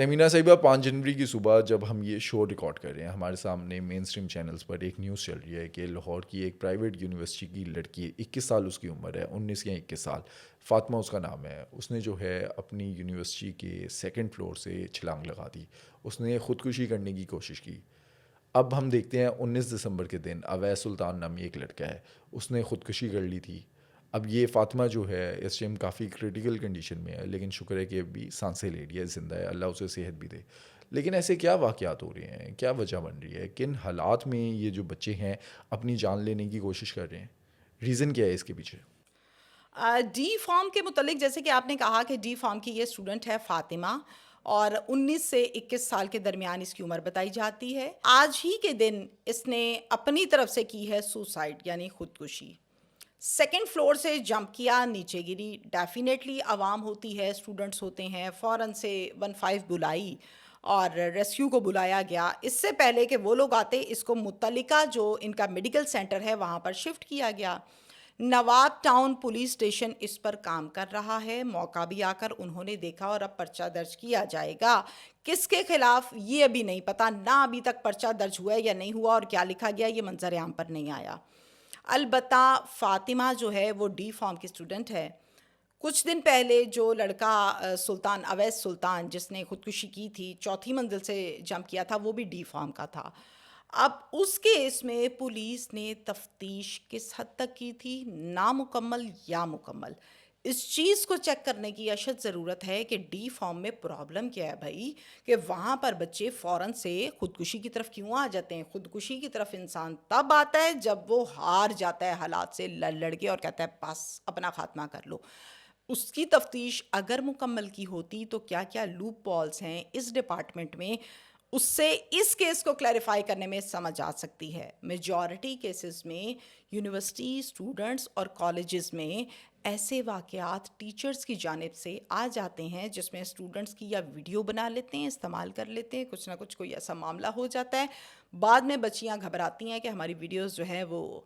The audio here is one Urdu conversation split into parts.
تہمینہ صاحبہ، 5 جنوری کی صبح جب ہم یہ شو ریکارڈ کر رہے ہیں، ہمارے سامنے مین اسٹریم چینلز پر ایک نیوز چل رہی ہے کہ لاہور کی ایک پرائیویٹ یونیورسٹی کی لڑکی، 21 سال اس کی عمر ہے، 19 یا 21 سال، فاطمہ اس کا نام ہے، اس نے جو ہے اپنی یونیورسٹی کے 2nd فلور سے چھلانگ لگا دی، اس نے خودکشی کرنے کی کوشش کی۔ اب ہم دیکھتے ہیں 19 دسمبر کے دن اویس سلطان نامی ایک لڑکا ہے، اس نے خودکشی کر لی تھی۔ اب یہ فاطمہ جو ہے اس ٹائم کافی کریٹیکل کنڈیشن میں ہے، لیکن شکر ہے کہ ابھی سانسیں لے رہی ہے، زندہ ہے، اللہ اسے صحت بھی دے۔ لیکن ایسے کیا واقعات ہو رہے ہیں، کیا وجہ بن رہی ہے، کن حالات میں یہ جو بچے ہیں اپنی جان لینے کی کوشش کر رہے ہیں، ریزن کیا ہے اس کے پیچھے؟ ڈی فارم کے متعلق جیسے کہ آپ نے کہا کہ ڈی فارم کی یہ اسٹوڈنٹ ہے فاطمہ، اور 19 سے 21 سال کے درمیان اس کی عمر بتائی جاتی ہے۔ آج ہی کے دن اس نے اپنی طرف سے کی ہے سوسائڈ یعنی خودکشی۔ 2nd فلور سے جمپ کیا، نیچے گری۔ ڈیفینیٹلی عوام ہوتی ہے، اسٹوڈنٹس ہوتے ہیں، فوراً سے 15 بلائی اور ریسکیو کو بلایا گیا۔ اس سے پہلے کہ وہ لوگ آتے، اس کو متعلقہ جو ان کا میڈیکل سینٹر ہے وہاں پر شفٹ کیا گیا۔ نواب ٹاؤن پولیس اسٹیشن اس پر کام کر رہا ہے، موقع بھی آ کر انہوں نے دیکھا اور اب پرچہ درج کیا جائے گا۔ کس کے خلاف یہ ابھی نہیں پتا، نہ ابھی تک پرچہ درج ہوا ہے یا نہیں ہوا اور کیا لکھا گیا یہ منظر عام پر نہیں آیا۔ البتہ فاطمہ جو ہے وہ ڈی فارم کی اسٹوڈنٹ ہے۔ کچھ دن پہلے جو لڑکا سلطان اویس سلطان جس نے خودکشی کی تھی، 4تھی منزل سے جمپ کیا تھا، وہ بھی ڈی فارم کا تھا۔ اب اس کیس میں پولیس نے تفتیش کس حد تک کی تھی، نامکمل یا مکمل، اس چیز کو چیک کرنے کی اشد ضرورت ہے کہ ڈی فارم میں پرابلم کیا ہے بھائی، کہ وہاں پر بچے فوراً سے خودکشی کی طرف کیوں آ جاتے ہیں۔ خودکشی کی طرف انسان تب آتا ہے جب وہ ہار جاتا ہے حالات سے، لڑ کے اور کہتا ہے بس اپنا خاتمہ کر لو۔ اس کی تفتیش اگر مکمل کی ہوتی تو کیا کیا لوپ پالس ہیں اس ڈپارٹمنٹ میں، اس سے اس کیس کو کلیریفائی کرنے میں سمجھ آ سکتی ہے۔ میجورٹی کیسز میں یونیورسٹی اسٹوڈنٹس اور کالجز میں ایسے واقعات ٹیچرز کی جانب سے آ جاتے ہیں جس میں اسٹوڈنٹس کی یا ویڈیو بنا لیتے ہیں، استعمال کر لیتے ہیں، کچھ نہ کچھ کوئی ایسا معاملہ ہو جاتا ہے، بعد میں بچیاں گھبراتی ہیں کہ ہماری ویڈیوز جو ہیں وہ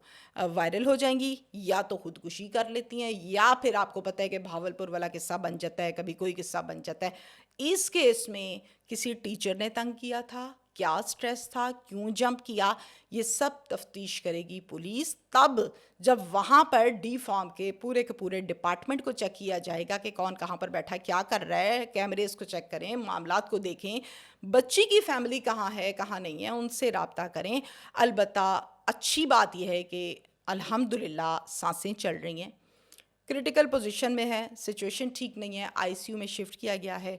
وائرل ہو جائیں گی، یا تو خودکشی کر لیتی ہیں، یا پھر آپ کو پتہ ہے کہ بھاولپور والا قصہ بن جاتا ہے، کبھی کوئی قصہ بن جاتا ہے۔ اس کیس میں کسی ٹیچر نے تنگ کیا تھا، کیا سٹریس تھا، کیوں جمپ کیا، یہ سب تفتیش کرے گی پولیس۔ تب جب وہاں پر ڈی فارم کے پورے ڈپارٹمنٹ کو چیک کیا جائے گا کہ کون کہاں پر بیٹھا کیا کر رہا ہے، کیمریز کو چیک کریں، معاملات کو دیکھیں، بچی کی فیملی کہاں ہے کہاں نہیں ہے، ان سے رابطہ کریں۔ البتہ اچھی بات یہ ہے کہ الحمدللہ سانسیں چل رہی ہیں، کریٹیکل پوزیشن میں ہے، سچویشن ٹھیک نہیں ہے، آئی سی یو میں شفٹ کیا گیا ہے،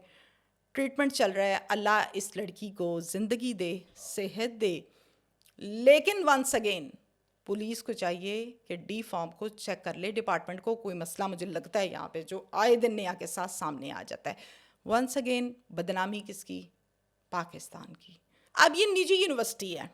ٹریٹمنٹ چل رہا ہے۔ اللہ اس لڑکی کو زندگی دے، صحت دے۔ لیکن ونس اگین پولیس کو چاہیے کہ ڈی فارم کو چیک کر لے، ڈپارٹمنٹ کو کوئی مسئلہ مجھے لگتا ہے یہاں پہ جو آئے دن نیا کے ساتھ سامنے آ جاتا ہے۔ ونس اگین بدنامی کس کی؟ پاکستان کی۔ اب یہ نجی یونیورسٹی ہے،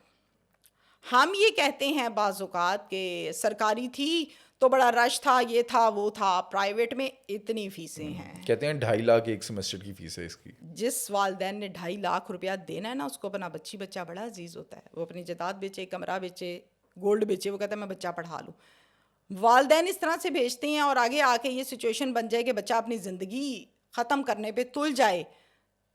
ہم یہ کہتے ہیں بعض اوقات کہ سرکاری تھی تو بڑا رش تھا، یہ تھا وہ تھا، پرائیویٹ میں اتنی فیسیں ہیں۔ کہتے ہیں 2.5 لاکھ ایک سیمسٹر کی فیس ہے اس کی۔ جس والدین نے 2.5 لاکھ روپیہ دینا ہے نا، اس کو اپنا بچہ بڑا عزیز ہوتا ہے، وہ اپنی جائیداد بیچے، کمرہ بیچے، گولڈ بیچے، وہ کہتا ہے میں بچہ پڑھا لوں۔ والدین اس طرح سے بھیجتے ہیں اور آگے آ کے یہ سچویشن بن جائے کہ بچہ اپنی زندگی ختم کرنے پہ تل جائے،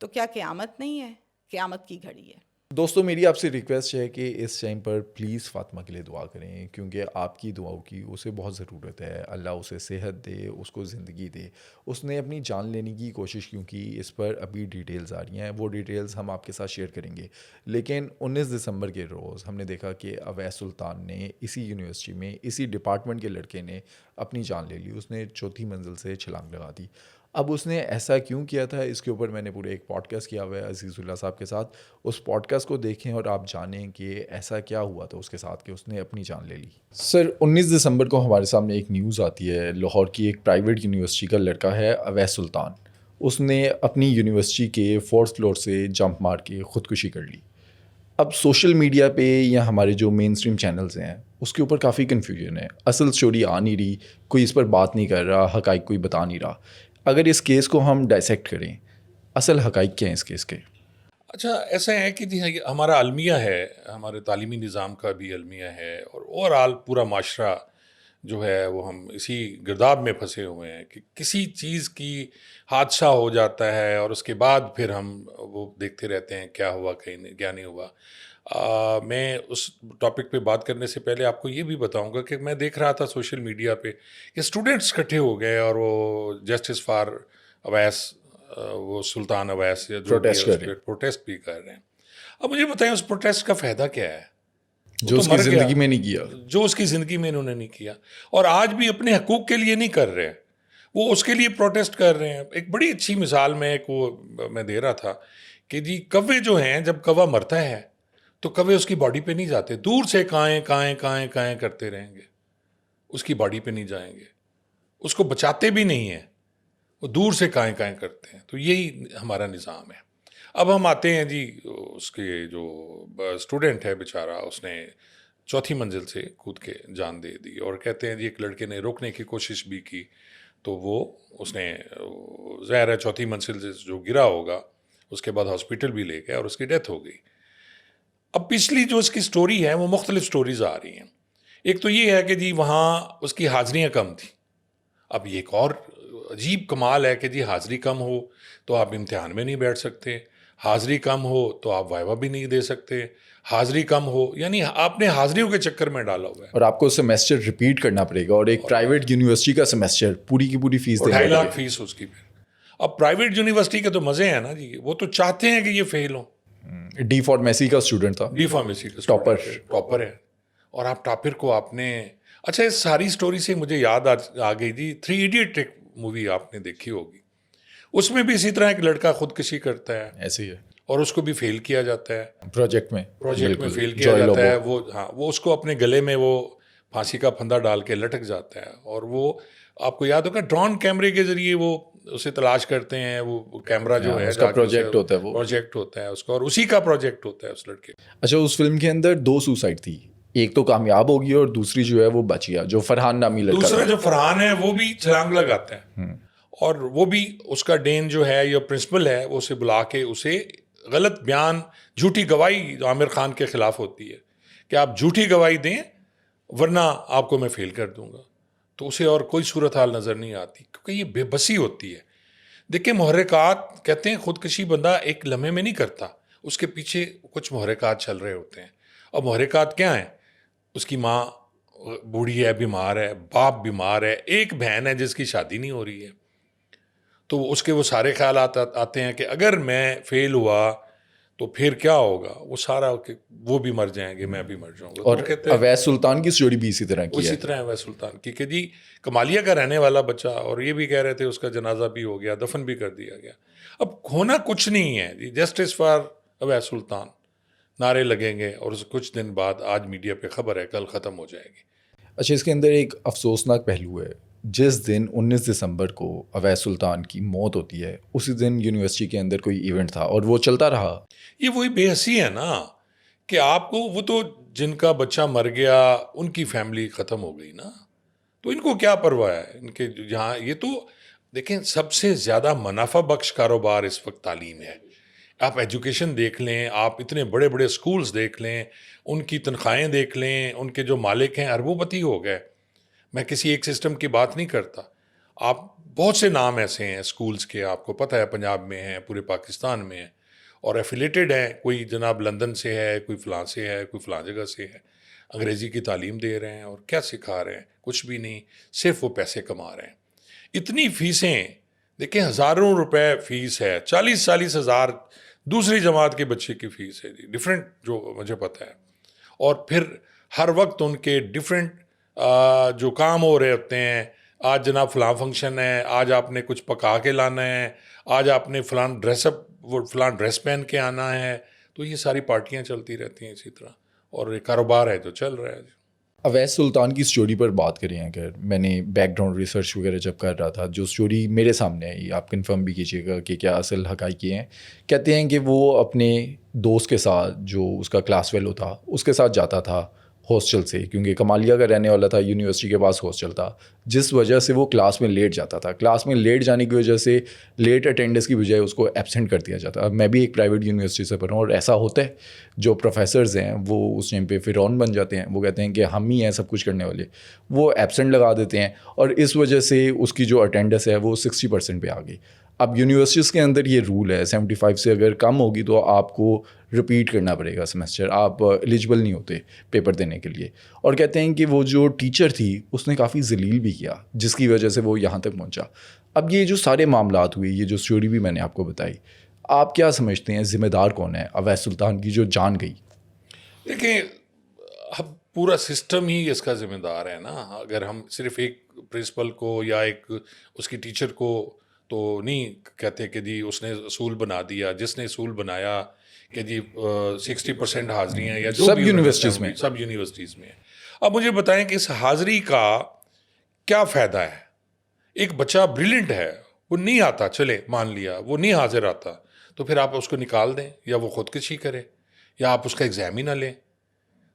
تو کیا قیامت نہیں ہے؟ قیامت کی گھڑی ہے۔ دوستو، میری آپ سے ریکویسٹ ہے کہ اس ٹائم پر پلیز فاطمہ کے لیے دعا کریں، کیونکہ آپ کی دعاؤں کی اسے بہت ضرورت ہے۔ اللہ اسے صحت دے، اس کو زندگی دے۔ اس نے اپنی جان لینے کی کوشش کیوں کی، اس پر ابھی ڈیٹیلز آ رہی ہیں، وہ ڈیٹیلز ہم آپ کے ساتھ شیئر کریں گے۔ لیکن 19 دسمبر کے روز ہم نے دیکھا کہ اویس سلطان نے اسی یونیورسٹی میں اسی ڈپارٹمنٹ کے لڑکے نے اپنی جان لے لی، اس نے 4تھی منزل سے چھلانگ لگا دی۔ اب اس نے ایسا کیوں کیا تھا، اس کے اوپر میں نے پورے ایک پوڈ کاسٹ کیا ہوا ہے عزیز اللہ صاحب کے ساتھ، اس پوڈ کاسٹ کو دیکھیں اور آپ جانیں کہ ایسا کیا ہوا تھا اس کے ساتھ کہ اس نے اپنی جان لے لی۔ سر، 19 دسمبر کو ہمارے سامنے ایک نیوز آتی ہے، لاہور کی ایک پرائیویٹ یونیورسٹی کا لڑکا ہے اویس سلطان، اس نے اپنی یونیورسٹی کے 4th فلور سے جمپ مار کے خودکشی کر لی۔ اب سوشل میڈیا پہ یا ہمارے جو مین اسٹریم چینلز ہیں اس کے اوپر کافی کنفیوژن ہے، اصل اسٹوری آ نہیں رہی، کوئی اس پر بات نہیں کر رہا، حقائق کوئی بتا نہیں رہا۔ اگر اس کیس کو ہم ڈائسیکٹ کریں، اصل حقائق کیا ہیں اس کیس کے؟ اچھا، ایسا ہے کہ جی ہمارا المیہ ہے، ہمارے تعلیمی نظام کا بھی المیہ ہے، اور اوور آل پورا معاشرہ جو ہے وہ ہم اسی گرداب میں پھنسے ہوئے ہیں کہ کسی چیز کی حادثہ ہو جاتا ہے اور اس کے بعد پھر ہم وہ دیکھتے رہتے ہیں کیا ہوا کیا نہیں ہوا. میں اس ٹاپک پہ بات کرنے سے پہلے آپ کو یہ بھی بتاؤں گا کہ میں دیکھ رہا تھا سوشل میڈیا پہ کہ اسٹوڈنٹس اکٹھے ہو گئے اور وہ جسٹس فار اویس، وہ سلطان اویس پروٹیسٹ بھی کر رہے ہیں. اب مجھے بتائیں اس پروٹیسٹ کا فائدہ کیا ہے جو اس کی زندگی میں نہیں کیا، جو اس کی زندگی میں انہوں نے نہیں کیا، اور آج بھی اپنے حقوق کے لیے نہیں کر رہے ہیں، وہ اس کے لیے پروٹیسٹ کر رہے ہیں. ایک بڑی اچھی مثال میں دے رہا تھا کہ جی کوے جو ہیں، جب کوا مرتا ہے تو کوے اس کی باڈی پہ نہیں جاتے، دور سے کائیں کائیں کائیں کائیں کرتے رہیں گے، اس کی باڈی پہ نہیں جائیں گے، اس کو بچاتے بھی نہیں ہیں، وہ دور سے کائیں کائیں کرتے ہیں. تو یہی ہمارا نظام ہے. اب ہم آتے ہیں جی اس کے جو اسٹوڈنٹ ہے بیچارہ، اس نے چوتھی منزل سے کود کے جان دے دی، اور کہتے ہیں جی ایک لڑکے نے روکنے کی کوشش بھی کی تو اس نے ظاہر ہے چوتھی منزل سے جو گرا ہوگا اس کے بعد ہاسپٹل بھی لے گئے اور اس کی ڈیتھ ہو گئی. اب پچھلی جو اس کی سٹوری ہے وہ مختلف سٹوریز آ رہی ہیں. ایک تو یہ ہے کہ جی وہاں اس کی حاضریاں کم تھیں. اب یہ ایک اور عجیب کمال ہے کہ جی حاضری کم ہو تو آپ امتحان میں نہیں بیٹھ سکتے، حاضری کم ہو تو آپ وائوا بھی نہیں دے سکتے، حاضری کم ہو یعنی آپ نے حاضریوں کے چکر میں ڈالا ہوا ہے. اور آپ کو سیمیسٹر ریپیٹ کرنا پڑے گا، اور ایک پرائیویٹ یونیورسٹی کا سیمیسٹر پوری کی پوری فیس 2.5 لاکھ فیس اس کی. پھر اب پرائیویٹ یونیورسٹی کے تو مزے ہیں نا جی، وہ تو چاہتے ہیں کہ یہ فیل ہوں. ڈی فارمیسی کا اسٹوڈنٹ تھا، ڈی فارمیسی کا ٹاپر ہے، اور آپ ٹاپر کو آپ نے اچھا اس ساری سٹوری سے مجھے یاد آ گئی جی 3 ایڈیٹ ایک مووی آپ نے دیکھی ہوگی، اس میں بھی اسی طرح ایک لڑکا خودکشی کرتا ہے، ایسے ہی ہے، اور اس کو بھی فیل کیا جاتا ہے پروجیکٹ میں فیل کیا جاتا ہے. وہ اس کو اپنے گلے میں وہ پھانسی کا پھندا ڈال کے لٹک جاتا ہے، اور وہ آپ کو یاد ہوگا ڈرون کیمرے کے ذریعے وہ اسے تلاش کرتے ہیں. وہ کیمرہ جو ہے اس کا پروجیکٹ ہوتا ہے اس کا، اور اسی کا پروجیکٹ ہوتا ہے اس لڑکے. اچھا اس فلم کے اندر 2 سوسائڈ تھی، ایک تو کامیاب ہوگی اور دوسری جو ہے وہ بچ گیا، جو فرحان نامی لڑکا. دوسرا جو فرحان ہے وہ بھی چھلانگ لگاتا ہے، اور وہ بھی اس کا ڈین جو ہے یا پرنسپل ہے وہ اسے بلا کے اسے غلط بیان، جھوٹی گواہی عامر خان کے خلاف ہوتی ہے کہ آپ جھوٹی گواہی دیں ورنہ آپ کو میں فیل کر دوں گا. تو اسے اور کوئی صورتحال نظر نہیں آتی کیونکہ یہ بے بسی ہوتی ہے. دیکھیں محرکات کہتے ہیں خودکشی بندہ ایک لمحے میں نہیں کرتا، اس کے پیچھے کچھ محرکات چل رہے ہوتے ہیں. اور محرکات کیا ہیں؟ اس کی ماں بوڑھی ہے، بیمار ہے، باپ بیمار ہے، ایک بہن ہے جس کی شادی نہیں ہو رہی ہے. تو اس کے وہ سارے خیالات آتے ہیں کہ اگر میں فیل ہوا تو پھر کیا ہوگا، وہ سارا وہ بھی مر جائیں گے، میں بھی مر جاؤں گا. اور اویس سلطان کی سٹوری بھی اسی طرح کی ہے، اسی طرح اویس سلطان کی کہ جی کمالیہ کا رہنے والا بچہ، اور یہ بھی کہہ رہے تھے اس کا جنازہ بھی ہو گیا، دفن بھی کر دیا گیا. اب ہونا کچھ نہیں ہے جی، جسٹس فار اویس سلطان نعرے لگیں گے اور کچھ دن بعد آج میڈیا پہ خبر ہے کل ختم ہو جائے گی. اچھا اس کے اندر ایک افسوسناک پہلو ہے، جس دن 19 دسمبر کو اویس سلطان کی موت ہوتی ہے اسی دن یونیورسٹی کے اندر کوئی ایونٹ تھا اور وہ چلتا رہا. یہ وہی بے حسی ہے نا کہ آپ کو وہ تو جن کا بچہ مر گیا ان کی فیملی ختم ہو گئی نا، تو ان کو کیا پرواہ ہے ان کے جہاں. یہ تو دیکھیں سب سے زیادہ منافع بخش کاروبار اس وقت تعلیم ہے. آپ ایجوکیشن دیکھ لیں، آپ اتنے بڑے بڑے اسکولز دیکھ لیں، ان کی تنخواہیں دیکھ لیں، ان کے جو مالک ہیں اربوں پتی ہو گئے. میں کسی ایک سسٹم کی بات نہیں کرتا، آپ بہت سے نام ایسے ہیں اسکولز کے، آپ کو پتہ ہے پنجاب میں ہیں، پورے پاکستان میں ہیں، اور ایفیلیٹڈ ہیں. کوئی جناب لندن سے ہے، کوئی فلاں سے ہے، کوئی فلاں جگہ سے ہے، انگریزی کی تعلیم دے رہے ہیں اور کیا سکھا رہے ہیں؟ کچھ بھی نہیں، صرف وہ پیسے کما رہے ہیں. اتنی فیسیں دیکھیں، ہزاروں روپے فیس ہے، 40 ہزار دوسری جماعت کے بچے کی فیس ہے جی، ڈفرینٹ جو مجھے پتہ ہے. اور پھر ہر وقت ان کے ڈفرینٹ جو کام ہو رہے ہوتے ہیں. آج جناب فلاں فنکشن ہے، آج آپ نے کچھ پکا کے لانا ہے، آج آپ نے فلاں فلاں ڈریس پہن کے آنا ہے. تو یہ ساری پارٹیاں چلتی رہتی ہیں اسی طرح، اور یہ کاروبار ہے جو چل رہا ہے. اویس سلطان کی سٹوری پر بات کریں اگر، میں نے بیک گراؤنڈ ریسرچ وغیرہ جب کر رہا تھا، جو سٹوری میرے سامنے آئی، آپ کنفرم بھی کیجیے گا کہ کیا اصل حقائق ہیں. کہتے ہیں کہ وہ اپنے دوست کے ساتھ جو اس کا کلاس فیلو تھا اس کے ساتھ جاتا تھا ہاسٹل سے, کیونکہ کمالیہ کا رہنے والا تھا, یونیورسٹی کے پاس ہاسٹل تھا, جس وجہ سے وہ کلاس میں لیٹ جاتا تھا. کلاس میں لیٹ جانے کی وجہ سے لیٹ اٹینڈنس کی بجائے اس کو ایبسینٹ کر دیا جاتا. اب میں بھی ایک پرائیویٹ یونیورسٹی سے پڑھا ہوں, اور ایسا ہوتا ہے جو پروفیسرز ہیں وہ اس ٹائم پہ فرعون بن جاتے ہیں. وہ کہتے ہیں کہ ہم ہی ہیں سب کچھ کرنے والے, وہ ایبسینٹ لگا دیتے ہیں, اور اس وجہ سے اس کی جو اٹینڈنس ہے وہ 60% پہ آ گئی. اب یونیورسٹیز کے اندر یہ رول ہے 75 سے اگر کم ہوگی تو آپ کو رپیٹ کرنا پڑے گا سیمسٹر, آپ ایلیجبل نہیں ہوتے پیپر دینے کے لیے. اور کہتے ہیں کہ وہ جو ٹیچر تھی اس نے کافی ذلیل بھی کیا, جس کی وجہ سے وہ یہاں تک پہنچا. اب یہ جو سارے معاملات ہوئے, یہ جو اسٹوری بھی میں نے آپ کو بتائی, آپ کیا سمجھتے ہیں ذمہ دار کون ہے اویس سلطان کی جو جان گئی؟ دیکھیں, اب پورا سسٹم ہی اس کا ذمہ دار ہے نا. اگر ہم صرف ایک پرنسپل کو یا ایک اس کی ٹیچر کو تو نہیں کہتے کہ جی اس نے اصول بنا دیا, جس نے اصول بنایا کہ جی 60% حاضری ہیں یا جو سب بھی یونیورسٹیز میں, سب یونیورسٹیز میں. اب مجھے بتائیں کہ اس حاضری کا کیا فائدہ ہے؟ ایک بچہ بریلینٹ ہے, وہ نہیں آتا, چلے مان لیا وہ نہیں حاضر آتا, تو پھر آپ اس کو نکال دیں یا وہ خودکشی کرے یا آپ اس کا ایگزام ہی نہ لیں.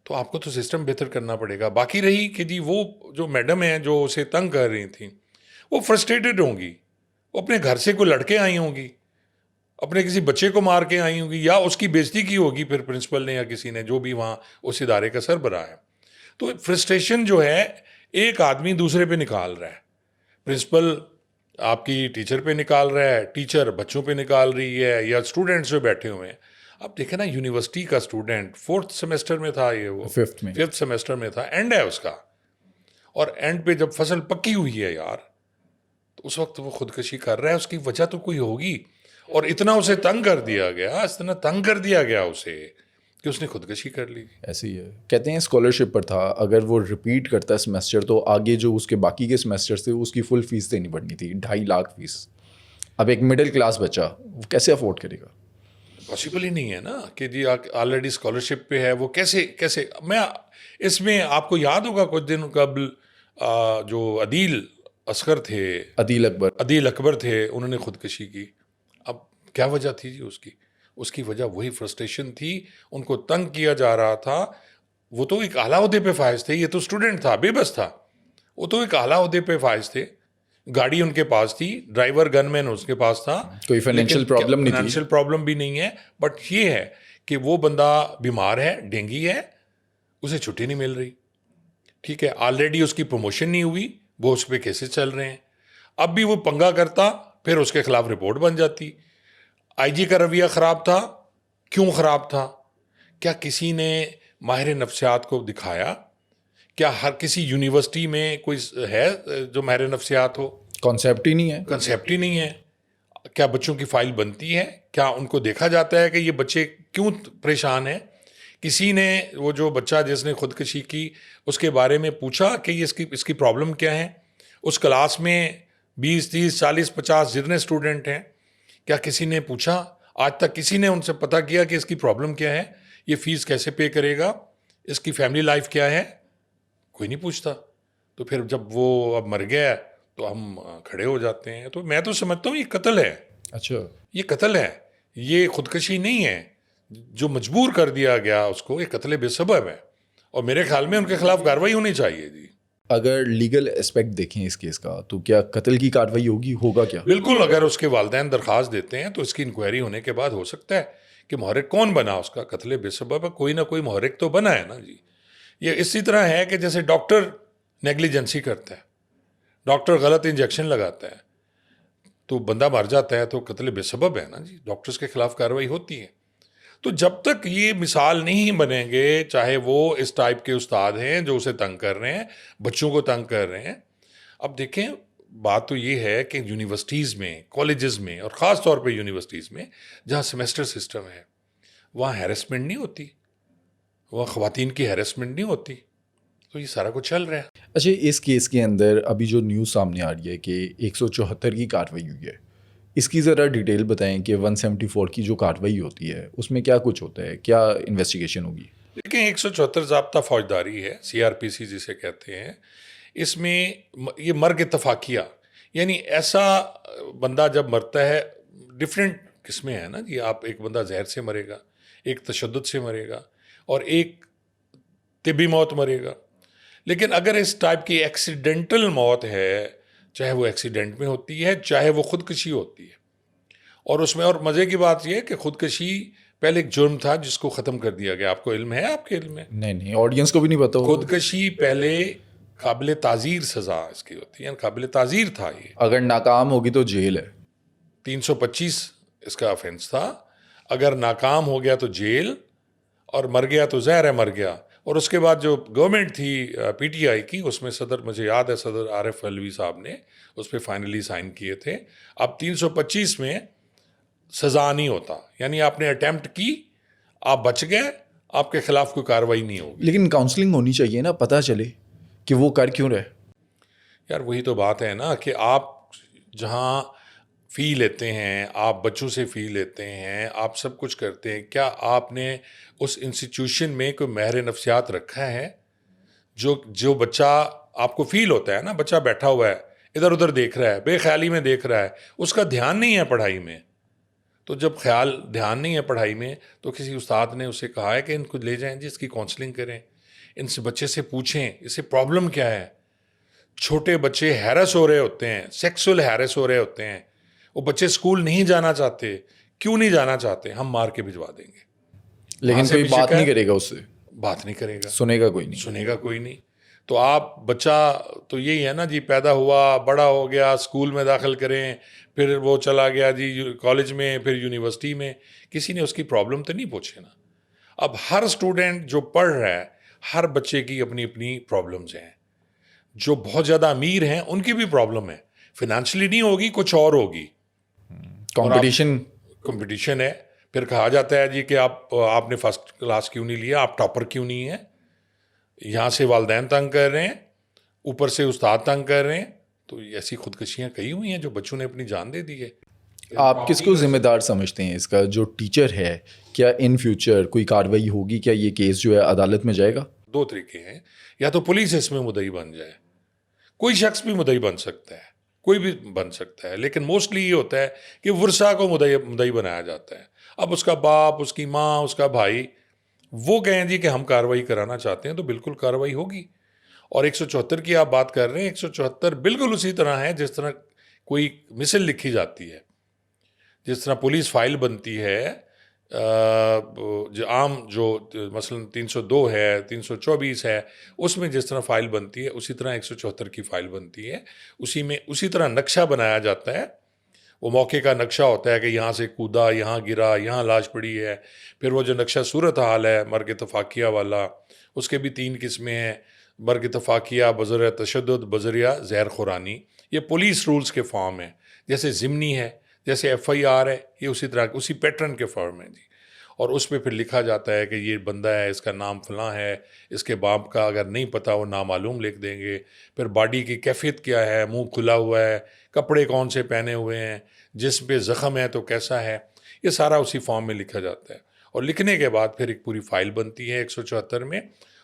تو آپ کو تو سسٹم بہتر کرنا پڑے گا. باقی رہی کہ جی وہ جو میڈم ہیں جو اسے تنگ کر رہی تھیں, وہ فرسٹریٹڈ ہوں گی, وہ اپنے گھر سے کوئی لڑکے آئی ہوں گی, اپنے کسی بچے کو مار کے آئی ہوں گی, یا اس کی بےزتی کی ہوگی پھر پرنسپل نے یا کسی نے جو بھی وہاں اس ادارے کا سربراہ ہے. تو فرسٹریشن جو ہے ایک آدمی دوسرے پہ نکال رہا ہے. پرنسپل آپ کی ٹیچر پہ نکال رہا ہے, ٹیچر بچوں پہ نکال رہی ہے, یا اسٹوڈنٹس جو بیٹھے ہوئے ہیں. اب دیکھیں نا, یونیورسٹی کا اسٹوڈنٹ 4th سیمسٹر میں تھا, یہ وہ 5th سیمسٹر میں تھا, اینڈ ہے اس کا, اور اینڈ پہ جب فصل پکی ہوئی ہے یار, تو اس وقت وہ خودکشی کر رہا ہے. اس کی وجہ تو کوئی ہوگی, اور اتنا اسے تنگ کر دیا گیا, اتنا تنگ کر دیا گیا اسے کہ اس نے خودکشی کر لی. ایسے ہی ہے. کہتے ہیں اسکالرشپ پر تھا, اگر وہ رپیٹ کرتا ہے سیمسٹر تو آگے جو اس کے باقی کے سیمسٹر تھے اس کی فل فیس دینی پڑنی تھی, 2.5 لاکھ فیس. اب ایک مڈل کلاس بچہ وہ کیسے افورڈ کرے گا؟ پاسبل ہی نہیں ہے نا کہ جی آلریڈی اسکالرشپ پہ ہے, وہ کیسے میں اس میں آپ کو یاد ہوگا کچھ دن قبل جو عدیل اصغر تھے, عدیل اکبر تھے, انہوں نے خودکشی کی. اب کیا وجہ تھی جی اس کی وجہ وہی فرسٹریشن تھی, ان کو تنگ کیا جا رہا تھا. وہ تو ایک اعلیٰ عہدے پہ فائز تھے, یہ تو اسٹوڈنٹ تھا, بے بس تھا. وہ تو ایک اعلیٰ عہدے پہ فائز تھے, گاڑی ان کے پاس تھی, ڈرائیور گن مین اس کے پاس تھا, کوئی فائنینشیل پرابلم نہیں تھی. فائنینشیل پرابلم بھی نہیں ہے, بٹ یہ ہے کہ وہ بندہ بیمار ہے, ڈینگی ہے, اسے چھٹی نہیں مل رہی. ٹھیک ہے, آلریڈی اس کی پروموشن نہیں ہوئی, وہ اس پہ کیسز چل رہے ہیں. اب بھی وہ پنگا کرتا, پھر اس کے خلاف رپورٹ بن جاتی. آئی جی کا رویہ خراب تھا. کیوں خراب تھا؟ کیا کسی نے ماہر نفسیات کو دکھایا؟ کیا ہر کسی یونیورسٹی میں کوئی ہے جو ماہر نفسیات ہو؟ کانسیپٹ ہی نہیں ہے. کیا بچوں کی فائل بنتی ہے؟ کیا ان کو دیکھا جاتا ہے کہ یہ بچے کیوں پریشان ہیں؟ کسی نے وہ جو بچہ جس نے خودکشی کی اس کے بارے میں پوچھا کہ یہ اس کی پرابلم کیا ہے؟ اس کلاس میں 20 30 40 50 جتنے اسٹوڈنٹ ہیں, کیا کسی نے پوچھا؟ آج تک کسی نے ان سے پتہ کیا کہ اس کی پرابلم کیا ہے, یہ فیس کیسے پے کرے گا, اس کی فیملی لائف کیا ہے؟ کوئی نہیں پوچھتا. تو پھر جب وہ اب مر گیا تو ہم کھڑے ہو جاتے ہیں. تو میں تو سمجھتا ہوں یہ قتل ہے. اچھا, یہ قتل ہے, یہ خودکشی نہیں ہے. جو مجبور کر دیا گیا اس کو, یہ قتل بے سبب ہے, اور میرے خیال میں ان کے خلاف کارروائی ہونی چاہیے. جی اگر لیگل اسپیکٹ دیکھیں اس کیس کا تو کیا قتل کی کارروائی ہوگا کیا؟ بالکل. اگر اس کے والدین درخواست دیتے ہیں تو اس کی انکوائری ہونے کے بعد ہو سکتا ہے کہ محرک کون بنا اس کا. قتل بے سبب ہے, کوئی نہ کوئی محرک تو بنا ہے نا جی. یہ اسی طرح ہے کہ جیسے ڈاکٹر نیگلیجنسی کرتا ہے, ڈاکٹر غلط انجیکشن لگاتا ہے تو بندہ مر جاتا ہے, تو قتل بے سبب ہے نا جی. ڈاکٹرز کے خلاف کارروائی ہوتی ہے. تو جب تک یہ مثال نہیں بنیں گے, چاہے وہ اس ٹائپ کے استاد ہیں جو اسے تنگ کر رہے ہیں, بچوں کو تنگ کر رہے ہیں. اب دیکھیں, بات تو یہ ہے کہ یونیورسٹیز میں, کالجز میں, اور خاص طور پہ یونیورسٹیز میں جہاں سیمسٹر سسٹم ہے, وہاں ہیرسمنٹ نہیں ہوتی, وہاں خواتین کی ہیرسمنٹ نہیں ہوتی. تو یہ سارا کچھ چل رہا ہے. اچھا, اس کیس کے اندر ابھی جو نیوز سامنے آ رہی ہے کہ 174 کی کارروائی ہوئی ہے, اس کی ذرا ڈیٹیل بتائیں کہ 174 کی جو کارروائی ہوتی ہے اس میں کیا کچھ ہوتا ہے, کیا انویسٹیگیشن ہوگی؟ دیکھیں, 174 ضابطہ فوجداری ہے, CRPC جسے کہتے ہیں. اس میں یہ مرگ اتفاقیہ, یعنی ایسا بندہ جب مرتا ہے, ڈفرینٹ قسمیں ہیں نا جی. آپ ایک بندہ زہر سے مرے گا, ایک تشدد سے مرے گا, اور ایک طبی موت مرے گا. لیکن اگر اس ٹائپ کی ایکسیڈنٹل موت ہے, چاہے وہ ایکسیڈنٹ میں ہوتی ہے چاہے وہ خودکشی ہوتی ہے, اور اس میں اور مزے کی بات یہ ہے کہ خودکشی پہلے ایک جرم تھا جس کو ختم کر دیا گیا. آپ کو علم ہے, آپ کے علم ہے؟ نہیں, آڈینس کو بھی نہیں پتا ہوگا. خودکشی پہلے قابل تعزیر سزا اس کی ہوتی ہے, قابل تعزیر تھا. یہ اگر ناکام ہوگی تو جیل ہے. 325 اس کا آفینس تھا. اگر ناکام ہو گیا تو جیل, اور مر گیا تو زہر ہے, مر گیا. اور اس کے بعد جو گورنمنٹ تھی پی ٹی آئی کی, اس میں صدر, مجھے یاد ہے صدر عارف علوی صاحب نے اس پہ فائنلی سائن کیے تھے. اب 325 میں سزا نہیں ہوتا, یعنی آپ نے اٹیمپٹ کی, آپ بچ گئے, آپ کے خلاف کوئی کارروائی نہیں ہوگی. لیکن کاؤنسلنگ ہونی چاہیے نا, پتہ چلے کہ وہ کر کیوں رہے. یار وہی تو بات ہے نا کہ آپ جہاں فی لیتے ہیں, آپ بچوں سے فی لیتے ہیں, آپ سب کچھ کرتے ہیں, کیا آپ نے اس انسٹیٹیوشن میں کوئی ماہر نفسیات رکھا ہے جو بچہ آپ کو فیل ہوتا ہے نا, بچہ بیٹھا ہوا ہے ادھر ادھر دیکھ رہا ہے, بے خیالی میں دیکھ رہا ہے, اس کا دھیان نہیں ہے پڑھائی میں. تو جب دھیان نہیں ہے پڑھائی میں تو کسی استاد نے اسے کہا ہے کہ ان کو لے جائیں جی, اس کی کاؤنسلنگ کریں, ان سے بچے سے پوچھیں اسے پرابلم کیا ہے. چھوٹے بچے ہیرس ہو رہے ہوتے ہیں, سیکسول ہیرس ہو رہے ہوتے ہیں, وہ بچے اسکول نہیں جانا چاہتے. کیوں نہیں جانا چاہتے؟ ہم مار کے بھجوا دیں گے. لیکن کوئی بات نہیں کرے گا, اس سے بات نہیں کرے گا, سنے گا کوئی نہیں, سنے گا کوئی نہیں. تو آپ بچہ تو یہی ہے نا جی, پیدا ہوا, بڑا ہو گیا, اسکول میں داخل کریں, پھر وہ چلا گیا جی کالج میں, پھر یونیورسٹی میں, کسی نے اس کی پرابلم تو نہیں پوچھے نا. اب ہر اسٹوڈنٹ جو پڑھ رہا ہے, ہر بچے کی اپنی اپنی پرابلمز ہیں. جو بہت زیادہ امیر ہیں ان کی بھی پرابلم ہے, فائنینشلی نہیں ہوگی, کچھ اور ہوگی. کمپٹیشن ہے. پھر کہا جاتا ہے جی کہ آپ نے فرسٹ کلاس کیوں نہیں لیا, آپ ٹاپر کیوں نہیں ہیں. یہاں سے والدین تنگ کر رہے ہیں, اوپر سے استاد تنگ کر رہے ہیں. تو ایسی خودکشیاں کئی ہوئی ہیں جو بچوں نے اپنی جان دے دی ہے. آپ کس کو ذمہ دار سمجھتے ہیں اس کا؟ جو ٹیچر ہے, کیا ان فیوچر کوئی کارروائی ہوگی؟ کیا یہ کیس جو ہے عدالت میں جائے گا؟ دو طریقے ہیں, یا تو پولیس اس میں مدعی بن جائے, کوئی شخص بھی مدعی بن سکتا ہے, کوئی بھی بن سکتا ہے, لیکن موسٹلی یہ ہوتا ہے کہ ورثہ کو مدعی بنایا جاتا ہے. اب اس کا باپ, اس کی ماں, اس کا بھائی وہ کہیں جی کہ ہم کارروائی کرانا چاہتے ہیں, تو بالکل کارروائی ہوگی. اور 174 کی آپ بات کر رہے ہیں, 174 بالکل اسی طرح ہے جس طرح کوئی مثل لکھی جاتی ہے, جس طرح پولیس فائل بنتی ہے. جو عام جو مثلا 302 ہے, 324 ہے, اس میں جس طرح فائل بنتی ہے اسی طرح 174 کی فائل بنتی ہے. اسی میں اسی طرح نقشہ بنایا جاتا ہے. وہ موقع کا نقشہ ہوتا ہے کہ یہاں سے کودا, یہاں گرا, یہاں لاش پڑی ہے. پھر وہ جو نقشہ صورت حال ہے مرگ اتفاقیہ والا, اس کے بھی 3 قسمیں ہیں, مرگ اتفاقیہ, بذریعہ تشدد, بذریعہ زہر خورانی. یہ پولیس رولز کے فارم ہیں. جیسے ضمنی ہے, جیسے ایف آئی آر ہے, یہ اسی طرح اسی پیٹرن کے فارم ہیں جی. اور اس پہ پھر لکھا جاتا ہے کہ یہ بندہ ہے, اس کا نام فلاں ہے, اس کے باپ کا اگر نہیں پتہ وہ نامعلوم لکھ دیں گے. پھر باڈی کی کیفیت کیا ہے, منہ کھلا ہوا ہے, کپڑے کون سے پہنے ہوئے ہیں, جسم پہ زخم ہے تو کیسا ہے, یہ سارا اسی فارم میں لکھا جاتا ہے. اور لکھنے کے بعد پھر ایک پوری فائل بنتی ہے 174 میں,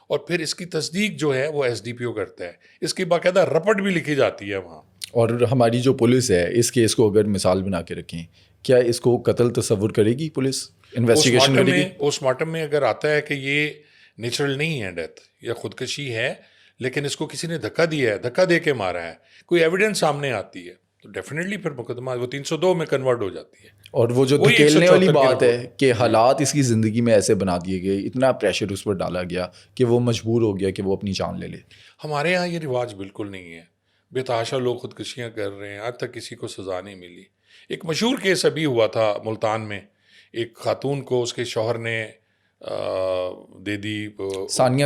اور پھر اس کی تصدیق جو ہے وہ ایس ڈی پی او کرتا ہے. اس کی باقاعدہ رپٹ بھی لکھی جاتی ہے وہاں. اور ہماری جو پولیس ہے اس کیس کو اگر مثال بنا کے رکھیں, کیا اس کو قتل تصور کرے گی پولیس, انویسٹیگیشن کرے گی؟ پوسٹ مارٹم میں اگر آتا ہے کہ یہ نیچرل نہیں ہے ڈیتھ, یا خودکشی ہے, لیکن اس کو کسی نے دھکا دیا ہے, دھکا دے کے مارا ہے, کوئی ایویڈنس سامنے آتی ہے, تو ڈیفینیٹلی پھر مقدمہ وہ 302 میں کنورٹ ہو جاتی ہے. اور وہ جو دھکیلنے والی بات ہے کہ حالات اس کی زندگی میں ایسے بنا دیے گئے, اتنا پریشر اس پر ڈالا گیا کہ وہ مجبور ہو گیا کہ وہ اپنی جان لے لے. ہمارے ہاں یہ رواج بالکل نہیں ہے. بے تحاشا لوگ خودکشیاں کر رہے ہیں, آج تک کسی کو سزا نہیں ملی. ایک مشہور کیس ابھی ہوا تھا ملتان میں, ایک خاتون کو اس کے شوہر نے دے دی, ثانیہ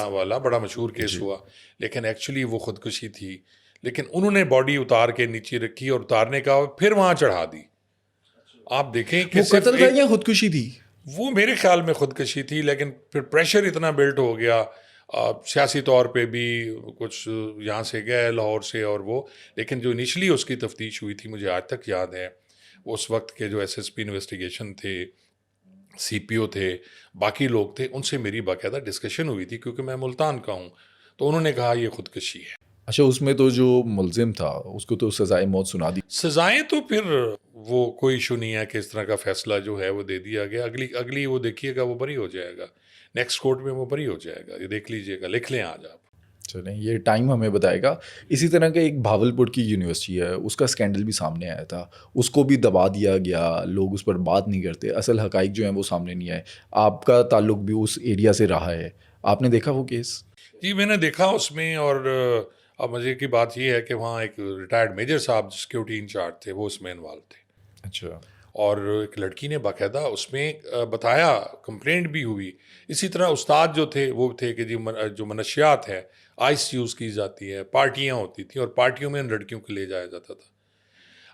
والا, بڑا مشہور کیس ہوا, لیکن ایکچولی وہ خودکشی تھی. لیکن انہوں نے باڈی اتار کے نیچے رکھی اور اتارنے کا پھر وہاں چڑھا دی. آپ دیکھیں کہ وہ قتل تھا یا خودکشی تھی؟ وہ میرے خیال میں خودکشی تھی, لیکن پھر پریشر اتنا بلٹ ہو گیا سیاسی طور پہ بھی, کچھ یہاں سے گئے لاہور سے اور وہ. لیکن جو انیشلی اس کی تفتیش ہوئی تھی, مجھے آج تک یاد ہے, اس وقت کے جو ایس ایس پی انویسٹیگیشن تھے, سی پی او تھے, باقی لوگ تھے, ان سے میری باقاعدہ ڈسکشن ہوئی تھی, کیونکہ میں ملتان کا ہوں, تو انہوں نے کہا یہ خودکشی ہے. اچھا اس میں تو جو ملزم تھا اس کو تو سزائے موت سنا دی. سزائیں تو پھر وہ کوئی ایشو نہیں ہے کہ اس طرح کا فیصلہ جو ہے وہ دے دیا گیا. اگلی وہ دیکھیے گا وہ بری ہو جائے گا, نیکسٹ کورٹ میں وہ بری ہو جائے گا, یہ دیکھ لیجئے گا, لکھ لیں آج آپ. چلیں یہ ٹائم ہمیں بتائے گا. اسی طرح کا ایک بھاولپور کی یونیورسٹی ہے, اس کا اسکینڈل بھی سامنے آیا تھا, اس کو بھی دبا دیا گیا, لوگ اس پر بات نہیں کرتے, اصل حقائق جو ہیں وہ سامنے نہیں آئے. آپ کا تعلق بھی اس ایریا سے رہا ہے, آپ نے دیکھا وہ کیس؟ جی میں نے دیکھا اس میں, اور اب مزے کی بات یہ ہے کہ وہاں ایک ریٹائرڈ میجر صاحب سیکیورٹی انچارج تھے, وہ اس میں انوالو تھے. اچھا. اور ایک لڑکی نے باقاعدہ اس میں بتایا, کمپلینٹ بھی ہوئی. اسی طرح استاد جو تھے وہ تھے کہ جی جو منشیات ہے آئس یوز کی جاتی ہے, پارٹیاں ہوتی تھیں اور پارٹیوں میں ان لڑکیوں کو لے جایا جاتا تھا.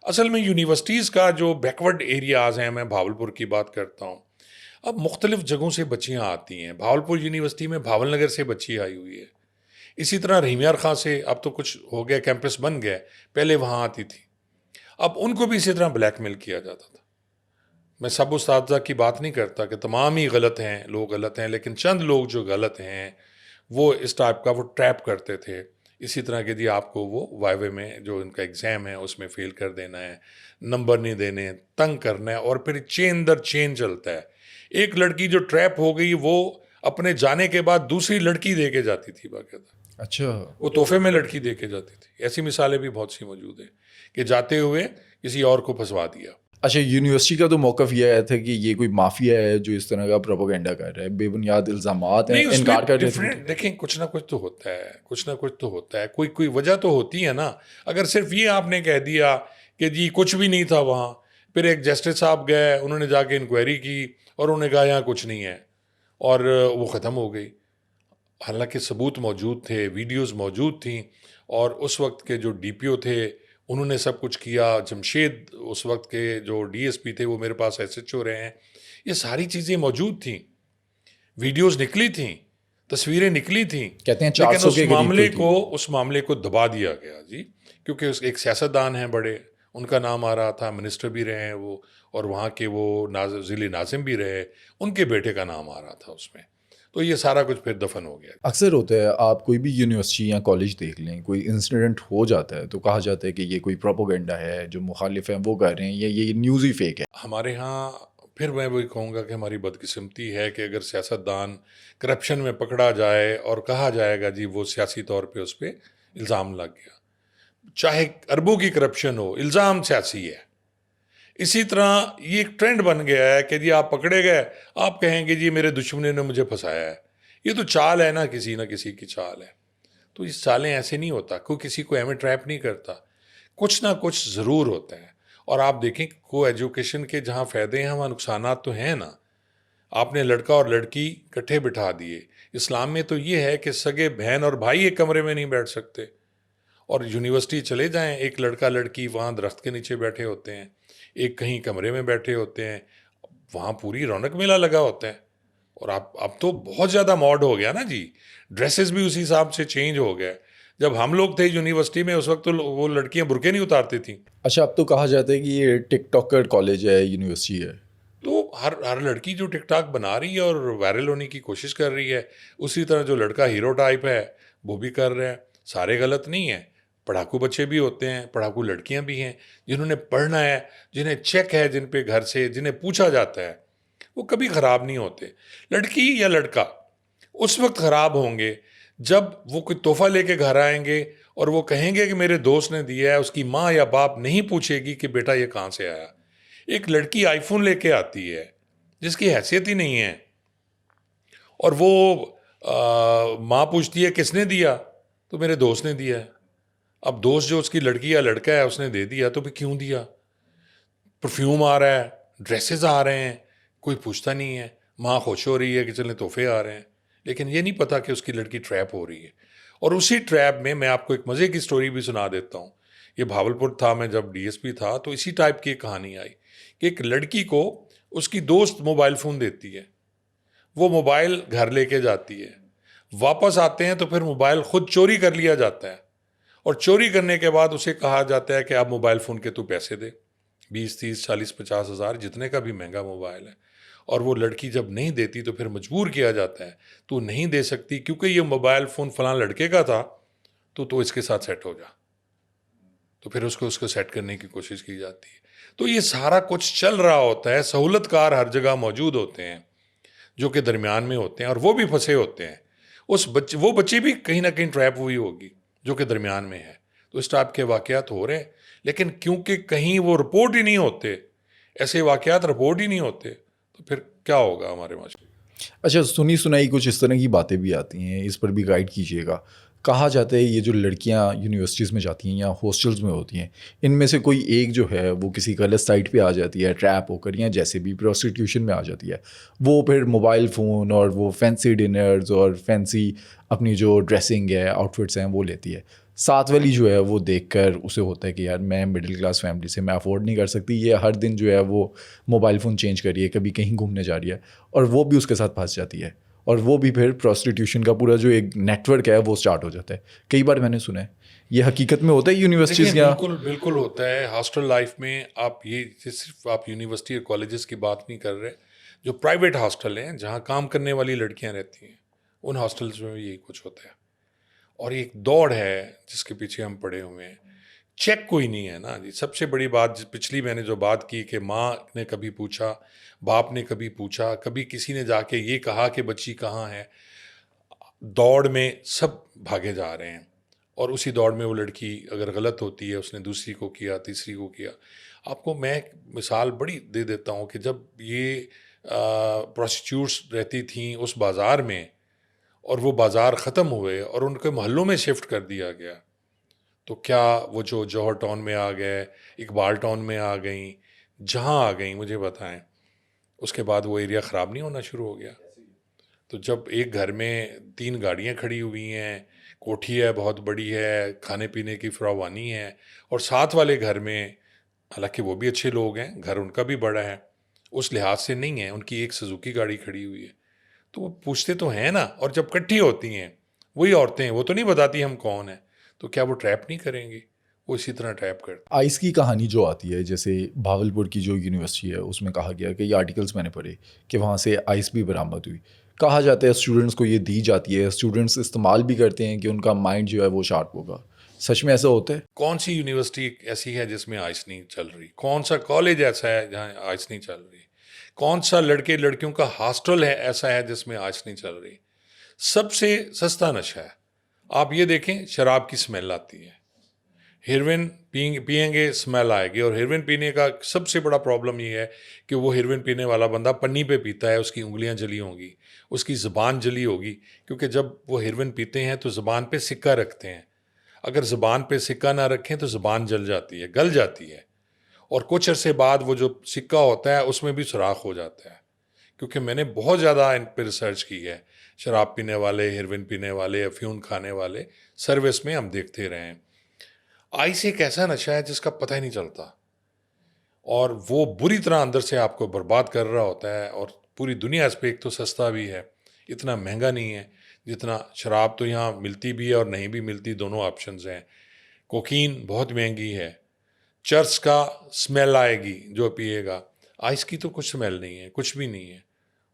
اصل میں یونیورسٹیز کا جو بیکورڈ ایریاز ہیں, میں بھاولپور کی بات کرتا ہوں, اب مختلف جگہوں سے بچیاں آتی ہیں. بھاولپور یونیورسٹی میں بھاول نگر سے بچی آئی ہوئی ہے. اسی طرح رحیم یار خان سے, اب تو کچھ ہو گیا, کیمپس بن گیا, پہلے وہاں آتی تھی. اب ان کو بھی اسی طرح بلیک میل کیا جاتا تھا. میں سب اساتذہ کی بات نہیں کرتا کہ تمام ہی غلط ہیں, لوگ غلط ہیں, لیکن چند لوگ جو غلط ہیں وہ اس ٹائپ کا وہ ٹریپ کرتے تھے. اسی طرح کہ جی آپ کو وہ وائوے میں جو ان کا ایگزام ہے اس میں فیل کر دینا ہے, نمبر نہیں دینے, تنگ کرنا ہے, اور پھر چین در چین چلتا ہے. ایک لڑکی جو ٹریپ ہو گئی وہ اپنے جانے کے بعد دوسری لڑکی دے کے جاتی تھی باقاعدہ, اچھا. وہ تحفے میں لڑکی دے کے جاتی تھی. ایسی مثالیں بھی بہت سی موجود ہیں کہ جاتے ہوئے کسی اور کو پھنسوا دیا. اچھا یونیورسٹی کا تو موقف یہ آیا تھا کہ یہ کوئی مافیا ہے جو اس طرح کا پروپیگنڈا کر رہا ہے, بے بنیاد الزامات ہیں, نہیں, اس میں انکار کر رہے تھے. ڈفرینٹ دیکھیں, کچھ نہ کچھ تو ہوتا ہے, کچھ نہ کچھ تو ہوتا ہے, کوئی وجہ تو ہوتی ہے نا. اگر صرف یہ آپ نے کہہ دیا کہ جی کچھ بھی نہیں تھا وہاں, پھر ایک جسٹس صاحب گئے, انہوں نے جا کے انکوائری کی اور انہوں نے کہا یہاں کچھ نہیں ہے, اور وہ ختم ہو گئی. حالانکہ ثبوت موجود تھے, ویڈیوز موجود تھیں, اور اس وقت کے جو ڈی پی او تھے انہوں نے سب کچھ کیا. جمشید اس وقت کے جو ڈی ایس پی تھے وہ میرے پاس ایس ایچ او رہے ہیں. یہ ساری چیزیں موجود تھیں, ویڈیوز نکلی تھیں, تصویریں نکلی تھیں, کہتے ہیں لیکن 400 کے قریب اس معاملے کو دبا دیا گیا جی, کیونکہ ایک سیاستدان ہیں بڑے, ان کا نام آ رہا تھا, منسٹر بھی رہے ہیں وہ, اور وہاں کے وہ ضلع ناظم بھی رہے, ان کے بیٹے کا نام آ رہا تھا اس میں, تو یہ سارا کچھ پھر دفن ہو گیا. اکثر ہوتا ہے, آپ کوئی بھی یونیورسٹی یا کالج دیکھ لیں, کوئی انسیڈنٹ ہو جاتا ہے تو کہا جاتا ہے کہ یہ کوئی پروپیگنڈا ہے, جو مخالف ہیں وہ کر رہے ہیں, یا یہ نیوز ہی فیک ہے. ہمارے ہاں پھر میں وہی کہوں گا کہ ہماری بدقسمتی ہے کہ اگر سیاستدان کرپشن میں پکڑا جائے اور کہا جائے گا جی وہ سیاسی طور پہ اس پہ الزام لگ گیا, چاہے اربوں کی کرپشن ہو, الزام سیاسی ہے. اسی طرح یہ ایک ٹرینڈ بن گیا ہے کہ جی آپ پکڑے گئے, آپ کہیں گے جی میرے دشمنوں نے مجھے پھنسایا ہے. یہ تو چال ہے نا کسی کی چال ہے. تو اس چالیں ایسے نہیں ہوتا, کوئی کسی کو ایویں ٹریپ نہیں کرتا, کچھ نہ کچھ ضرور ہوتا ہے. اور آپ دیکھیں کو ایجوکیشن کے جہاں فائدے ہیں وہاں نقصانات تو ہیں نا. آپ نے لڑکا اور لڑکی کٹھے بٹھا دیے. اسلام میں تو یہ ہے کہ سگے بہن اور بھائی ایک کمرے میں نہیں بیٹھ سکتے. اور یونیورسٹی چلے جائیں, ایک لڑکا لڑکی وہاں درخت کے نیچے بیٹھے ہوتے ہیں, ایک کہیں کمرے میں بیٹھے ہوتے ہیں, وہاں پوری رونق میلہ لگا ہوتا ہے. اور اب تو بہت زیادہ ماڈ ہو گیا نا جی, ڈریسز بھی اسی حساب سے چینج ہو گئے. جب ہم لوگ تھے یونیورسٹی میں اس وقت تو وہ لڑکیاں برقعے نہیں اتارتی تھیں. اچھا اب تو کہا جاتا ہے کہ یہ ٹک ٹاکر کالج ہے, یونیورسٹی ہے. تو ہر لڑکی جو ٹک ٹاک بنا رہی ہے اور وائرل ہونے کی کوشش کر رہی ہے, اسی طرح جو لڑکا ہیرو ٹائپ ہے وہ بھی کر رہے ہیں. سارے غلط نہیں ہیں, پڑھاکو بچے بھی ہوتے ہیں, پڑھاکو لڑکیاں بھی ہیں جنہوں نے پڑھنا ہے, جنہیں چیک ہے, جن پہ گھر سے جنہیں پوچھا جاتا ہے, وہ کبھی خراب نہیں ہوتے. لڑکی یا لڑکا اس وقت خراب ہوں گے جب وہ کوئی تحفہ لے کے گھر آئیں گے اور وہ کہیں گے کہ میرے دوست نے دیا ہے, اس کی ماں یا باپ نہیں پوچھے گی کہ بیٹا یہ کہاں سے آیا. ایک لڑکی آئی فون لے کے آتی ہے جس کی حیثیت ہی نہیں ہے, اور وہ ماں پوچھتی ہے کس نے دیا, تو میرے دوست نے دیا ہے. اب دوست جو اس کی لڑکی یا لڑکا ہے اس نے دے دیا, تو پھر کیوں دیا؟ پرفیوم آ رہا ہے, ڈریسز آ رہے ہیں, کوئی پوچھتا نہیں ہے. ماں خوش ہو رہی ہے کہ چلیں تحفے آ رہے ہیں, لیکن یہ نہیں پتا کہ اس کی لڑکی ٹریپ ہو رہی ہے. اور اسی ٹریپ میں آپ کو ایک مزے کی سٹوری بھی سنا دیتا ہوں. یہ بھاولپور تھا, میں جب ڈی ایس پی تھا, تو اسی ٹائپ کی کہانی آئی کہ ایک لڑکی کو اس کی دوست موبائل فون دیتی ہے, وہ موبائل گھر لے کے جاتی ہے, واپس آتے ہیں تو پھر موبائل خود چوری کر لیا جاتا ہے, اور چوری کرنے کے بعد اسے کہا جاتا ہے کہ اب موبائل فون کے تو پیسے دے, 20 30 40 50 ہزار, جتنے کا بھی مہنگا موبائل ہے. اور وہ لڑکی جب نہیں دیتی تو پھر مجبور کیا جاتا ہے, تو نہیں دے سکتی کیونکہ یہ موبائل فون فلاں لڑکے کا تھا, تو اس کے ساتھ سیٹ ہو جا. تو پھر اس کو سیٹ کرنے کی کوشش کی جاتی ہے. تو یہ سارا کچھ چل رہا ہوتا ہے. سہولت کار ہر جگہ موجود ہوتے ہیں جو کہ درمیان میں ہوتے ہیں, اور وہ بھی پھنسے ہوتے ہیں. وہ بچے بھی کہیں نہ کہیں ٹریپ ہوئی ہوگی جو کہ درمیان میں ہے. تو اس ٹائپ کے واقعات ہو رہے ہیں, لیکن کیونکہ کہیں وہ رپورٹ ہی نہیں ہوتے, ایسے واقعات رپورٹ ہی نہیں ہوتے, تو پھر کیا ہوگا ہمارے معاشرے. اچھا, سنی سنائی کچھ اس طرح کی باتیں بھی آتی ہیں, اس پر بھی گائیڈ کیجیے گا. کہا جاتا ہے یہ جو لڑکیاں یونیورسٹیز میں جاتی ہیں یا ہاسٹلز میں ہوتی ہیں, ان میں سے کوئی ایک جو ہے وہ کسی غلط سائٹ پہ آ جاتی ہے, ٹریپ ہو کر یا جیسے بھی پروسٹیٹیوشن میں آ جاتی ہے. وہ پھر موبائل فون اور وہ فینسی ڈنرز اور فینسی اپنی جو ڈریسنگ ہے, آؤٹ فٹس ہیں, وہ لیتی ہے. ساتھ والی جو ہے وہ دیکھ کر اسے ہوتا ہے کہ یار میں مڈل کلاس فیملی سے, میں افورڈ نہیں کر سکتی, یہ ہر دن جو ہے وہ موبائل فون چینج کر رہی ہے, کبھی کہیں گھومنے جا رہی ہے, اور وہ بھی اس کے ساتھ پھنس جاتی ہے, اور وہ بھی پھر پروسٹیٹیوشن کا پورا جو ایک نیٹ ورک ہے وہ اسٹارٹ ہو جاتا ہے. کئی بار میں نے سنا ہے یہ حقیقت میں ہوتا ہے یونیورسٹیز یا بالکل ہوتا ہے. ہاسٹل لائف میں آپ یہ صرف آپ یونیورسٹی اور کالجز کی بات نہیں کر رہے, جو پرائیویٹ ہاسٹل ہیں جہاں کام کرنے والی لڑکیاں رہتی ہیں, ان ہاسٹلز میں بھی یہی کچھ ہوتا ہے. اور ایک دوڑ ہے جس کے پیچھے ہم پڑے ہوئے ہیں. چیک کوئی نہیں ہے نا جی. سب سے بڑی بات پچھلی میں نے جو بات کی کہ ماں نے کبھی پوچھا, باپ نے کبھی پوچھا, کبھی کسی نے جا کے یہ کہا کہ بچی کہاں ہے. دوڑ میں سب بھاگے جا رہے ہیں, اور اسی دوڑ میں وہ لڑکی اگر غلط ہوتی ہے, اس نے دوسری کو کیا, تیسری کو کیا. آپ کو میں مثال بڑی دے دیتا ہوں کہ جب یہ پروسٹیٹیوٹس رہتی تھیں اس بازار میں, اور وہ بازار ختم ہوئے اور ان کے محلوں میں شفٹ کر دیا گیا, تو کیا وہ جو جوہر ٹاؤن میں آ گئے, اقبال ٹاؤن میں آ گئیں, جہاں آ گئیں مجھے بتائیں, اس کے بعد وہ ایریا خراب نہیں ہونا شروع ہو گیا. تو جب ایک گھر میں 3 گاڑیاں کھڑی ہوئی ہیں, کوٹھی ہے بہت بڑی ہے, کھانے پینے کی فراوانی ہے, اور ساتھ والے گھر میں حالانکہ وہ بھی اچھے لوگ ہیں, گھر ان کا بھی بڑا ہے, اس لحاظ سے نہیں ہے, ان کی ایک سزوکی گاڑی کھڑی ہوئی ہے, تو وہ پوچھتے تو ہیں نا. اور جب کٹھی ہوتی ہیں وہی عورتیں, وہ تو نہیں بتاتی ہم کون ہیں, تو کیا وہ ٹریپ نہیں کریں گی؟ وہ اسی طرح ٹریپ کرتے. آئس کی کہانی جو آتی ہے, جیسے بھاولپور کی جو یونیورسٹی ہے اس میں کہا گیا کہ یہ آرٹیکلس میں نے پڑھے کہ وہاں سے آئس بھی برآمد ہوئی. کہا جاتا ہے اسٹوڈنٹس کو یہ دی جاتی ہے, اسٹوڈنٹس استعمال بھی کرتے ہیں کہ ان کا مائنڈ جو ہے وہ شارپ ہوگا. سچ میں ایسا ہوتا ہے؟ کون سی یونیورسٹی ایسی ہے جس میں آئس نہیں چل رہی؟ کون سا کالج ایسا ہے جہاں آئس نہیں چل رہی؟ کون سا لڑکے لڑکیوں کا ہاسٹل ہے ایسا ہے جس میں آئس نہیں چل رہی؟ سب سے سستا نشہ ہے. آپ یہ دیکھیں, شراب کی سمیل آتی ہے, ہیروئن پئیں گے سمیل آئے گی. اور ہیروئن پینے کا سب سے بڑا پرابلم یہ ہے کہ وہ ہیروئن پینے والا بندہ پنی پہ پیتا ہے, اس کی انگلیاں جلی ہوں گی, اس کی زبان جلی ہوگی, کیونکہ جب وہ ہیروئن پیتے ہیں تو زبان پہ سکہ رکھتے ہیں. اگر زبان پہ سکہ نہ رکھیں تو زبان جل جاتی ہے, گل جاتی ہے, اور کچھ عرصے بعد وہ جو سکہ ہوتا ہے اس میں بھی سوراخ ہو جاتا ہے. کیونکہ میں نے بہت زیادہ ان پہ ریسرچ کی ہے. شراب پینے والے, ہیروئن پینے والے, افیون کھانے والے, سروس میں ہم دیکھتے رہے ہیں. آئس ایک ایسا نشہ ہے جس کا پتہ ہی نہیں چلتا, اور وہ بری طرح اندر سے آپ کو برباد کر رہا ہوتا ہے. اور پوری دنیا اس پہ ایک تو سستا بھی ہے, اتنا مہنگا نہیں ہے جتنا شراب تو یہاں ملتی بھی ہے اور نہیں بھی ملتی, دونوں آپشنز ہیں. کوکین بہت مہنگی ہے, چرس کا سمیل آئے گی جو پیے گا. آئس کی تو کچھ سمیل نہیں ہے, کچھ بھی نہیں ہے,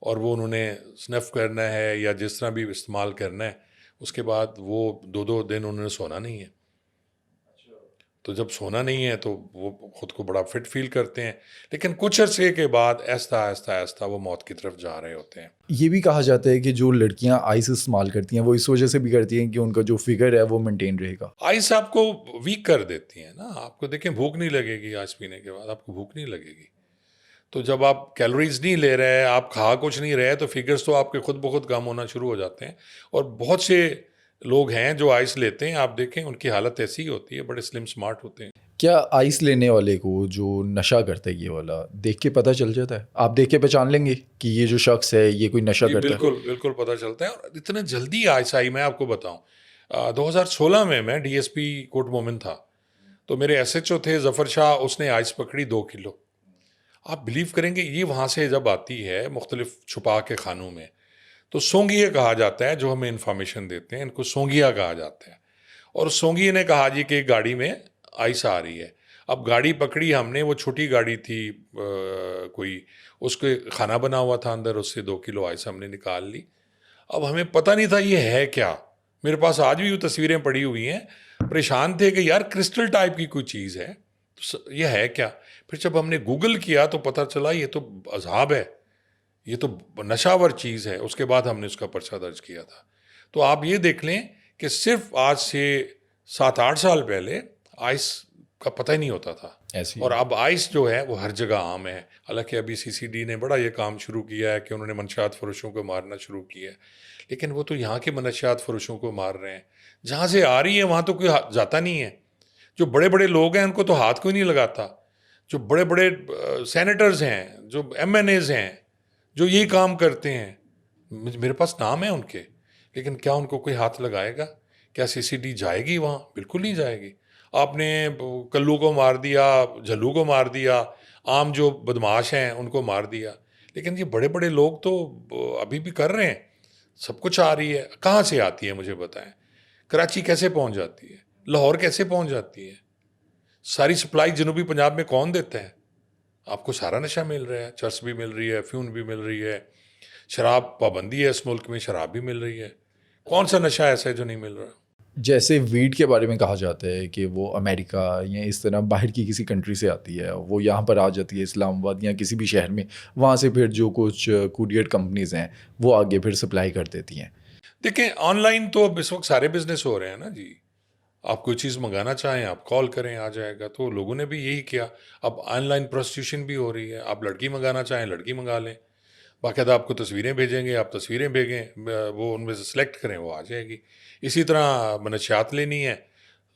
اور وہ انہوں نے سنف کرنا ہے یا جس طرح بھی استعمال کرنا ہے, اس کے بعد وہ 2 دن انہوں نے سونا نہیں ہے. تو جب سونا نہیں ہے تو وہ خود کو بڑا فٹ فیل کرتے ہیں, لیکن کچھ عرصے کے بعد آہستہ آہستہ آہستہ وہ موت کی طرف جا رہے ہوتے ہیں. یہ بھی کہا جاتا ہے کہ جو لڑکیاں آئس استعمال کرتی ہیں وہ اس وجہ سے بھی کرتی ہیں کہ ان کا جو فگر ہے وہ مینٹین رہے گا. آئس آپ کو ویک کر دیتی ہیں نا. آپ کو دیکھیں بھوک نہیں لگے گی, آئس پینے کے بعد آپ کو بھوک نہیں لگے گی. تو جب آپ کیلوریز نہیں لے رہے, آپ کھا کچھ نہیں رہے, تو فگرز تو آپ کے خود بخود کم ہونا شروع ہو جاتے ہیں. اور بہت سے لوگ ہیں جو آئس لیتے ہیں, آپ دیکھیں ان کی حالت ایسی ہی ہوتی ہے, بڑے سلم سمارٹ ہوتے ہیں. کیا آئس لینے والے کو جو نشہ کرتا ہے یہ والا دیکھ کے پتہ چل جاتا ہے؟ آپ دیکھ کے پہچان لیں گے کہ یہ جو شخص ہے یہ کوئی نشہ کرتا ہے؟ بالکل پتہ چلتا ہے. اور اتنا جلدی آئس آئی, میں آپ کو بتاؤں 2016 میں ڈی ایس پی کوٹ مومن تھا, تو میرے ایس ایچ او تھے ظفر شاہ, اس نے آئس پکڑی 2 کلو. آپ بلیو کریں گے یہ وہاں سے جب آتی ہے مختلف چھپا کے خانوں میں, تو سونگیے کہا جاتا ہے جو ہمیں انفارمیشن دیتے ہیں, ان کو سونگیا کہا جاتا ہے. اور سونگیے نے کہا جی کہ ایک گاڑی میں آئس آ رہی ہے. اب گاڑی پکڑی ہم نے, وہ چھوٹی گاڑی تھی کوئی, اس کے کھانا بنا ہوا تھا اندر, اس سے 2 کلو آئس ہم نے نکال لی. اب ہمیں پتہ نہیں تھا یہ ہے کیا, میرے پاس آج بھی وہ تصویریں پڑی ہوئی ہیں. پریشان تھے کہ یار کرسٹل ٹائپ کی کوئی چیز ہے, یہ ہے کیا؟ پھر جب ہم نے گوگل کیا تو پتہ چلا یہ تو عذاب ہے, یہ تو نشاور چیز ہے. اس کے بعد ہم نے اس کا پرچہ درج کیا تھا. تو آپ یہ دیکھ لیں کہ صرف آج سے 7-8 سال پہلے آئس کا پتہ ہی نہیں ہوتا تھا, ایسی اور اب آئس جو ہے وہ ہر جگہ عام ہے. حالانکہ ابھی CCD نے بڑا یہ کام شروع کیا ہے کہ انہوں نے منشیات فروشوں کو مارنا شروع کیا ہے, لیکن وہ تو یہاں کے منشیات فروشوں کو مار رہے ہیں. جہاں سے آ رہی ہے وہاں تو کوئی جاتا نہیں ہے. جو بڑے بڑے لوگ ہیں ان کو تو ہاتھ کوئی نہیں لگاتا. جو بڑے بڑے سینیٹرز ہیں, جو MNAs ہیں, جو یہی کام کرتے ہیں, میرے پاس نام ہے ان کے, لیکن کیا ان کو کوئی ہاتھ لگائے گا؟ کیا CCD جائے گی وہاں؟ بالکل نہیں جائے گی. آپ نے کلو کو مار دیا, جھلو کو مار دیا, عام جو بدماش ہیں ان کو مار دیا, لیکن یہ بڑے بڑے لوگ تو ابھی بھی کر رہے ہیں. سب کچھ آ رہی ہے. کہاں سے آتی ہے مجھے بتائیں؟ کراچی کیسے پہنچ جاتی ہے؟ لاہور کیسے پہنچ جاتی ہے؟ ساری سپلائی جنوبی پنجاب میں کون دیتا ہے؟ آپ کو سارا نشہ مل رہا ہے, چرس بھی مل رہی ہے, فیون بھی مل رہی ہے, شراب پابندی ہے اس ملک میں, شراب بھی مل رہی ہے. کون سا نشہ ایسا ہے جو نہیں مل رہا؟ جیسے ویڈ کے بارے میں کہا جاتا ہے کہ وہ امریکہ یا اس طرح باہر کی کسی کنٹری سے آتی ہے, وہ یہاں پر آ جاتی ہے اسلام آباد یا کسی بھی شہر میں, وہاں سے پھر جو کچھ کوریئر کمپنیز ہیں وہ آگے پھر سپلائی کر دیتی ہیں. دیکھیں آن لائن تو اب اس وقت سارے بزنس ہو رہے ہیں نا جی. آپ کوئی چیز منگانا چاہیں آپ کال کریں آ جائے گا. تو لوگوں نے بھی یہی کیا. اب آن لائن پروسٹیوشن بھی ہو رہی ہے. آپ لڑکی منگانا چاہیں لڑکی منگا لیں, باقاعدہ آپ کو تصویریں بھیجیں گے, آپ تصویریں بھیجیں, وہ ان میں سے سلیکٹ کریں وہ آ جائے گی. اسی طرح منشیات لینی ہے,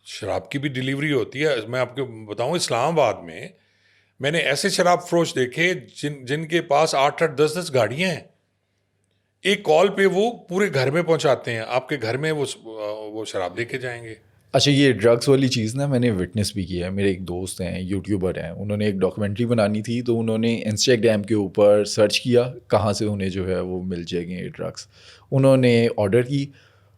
شراب کی بھی ڈیلیوری ہوتی ہے. میں آپ کو بتاؤں اسلام آباد میں نے ایسے شراب فروش دیکھے جن کے پاس 8-8 10-10 گاڑیاں ہیں. ایک کال پہ وہ پورے گھر میں پہنچاتے ہیں, آپ کے گھر میں وہ شراب لے کے جائیں گے. اچھا, یہ ڈرگس والی چیز نا میں نے وٹنس بھی کیا ہے. میرے ایک دوست ہیں یوٹیوبر ہیں, انہوں نے ایک ڈاکومنٹری بنانی تھی, تو انہوں نے انسٹاگرام کے اوپر سرچ کیا کہاں سے انہیں جو ہے وہ مل جائیں گے یہ ڈرگس. انہوں نے آرڈر کی,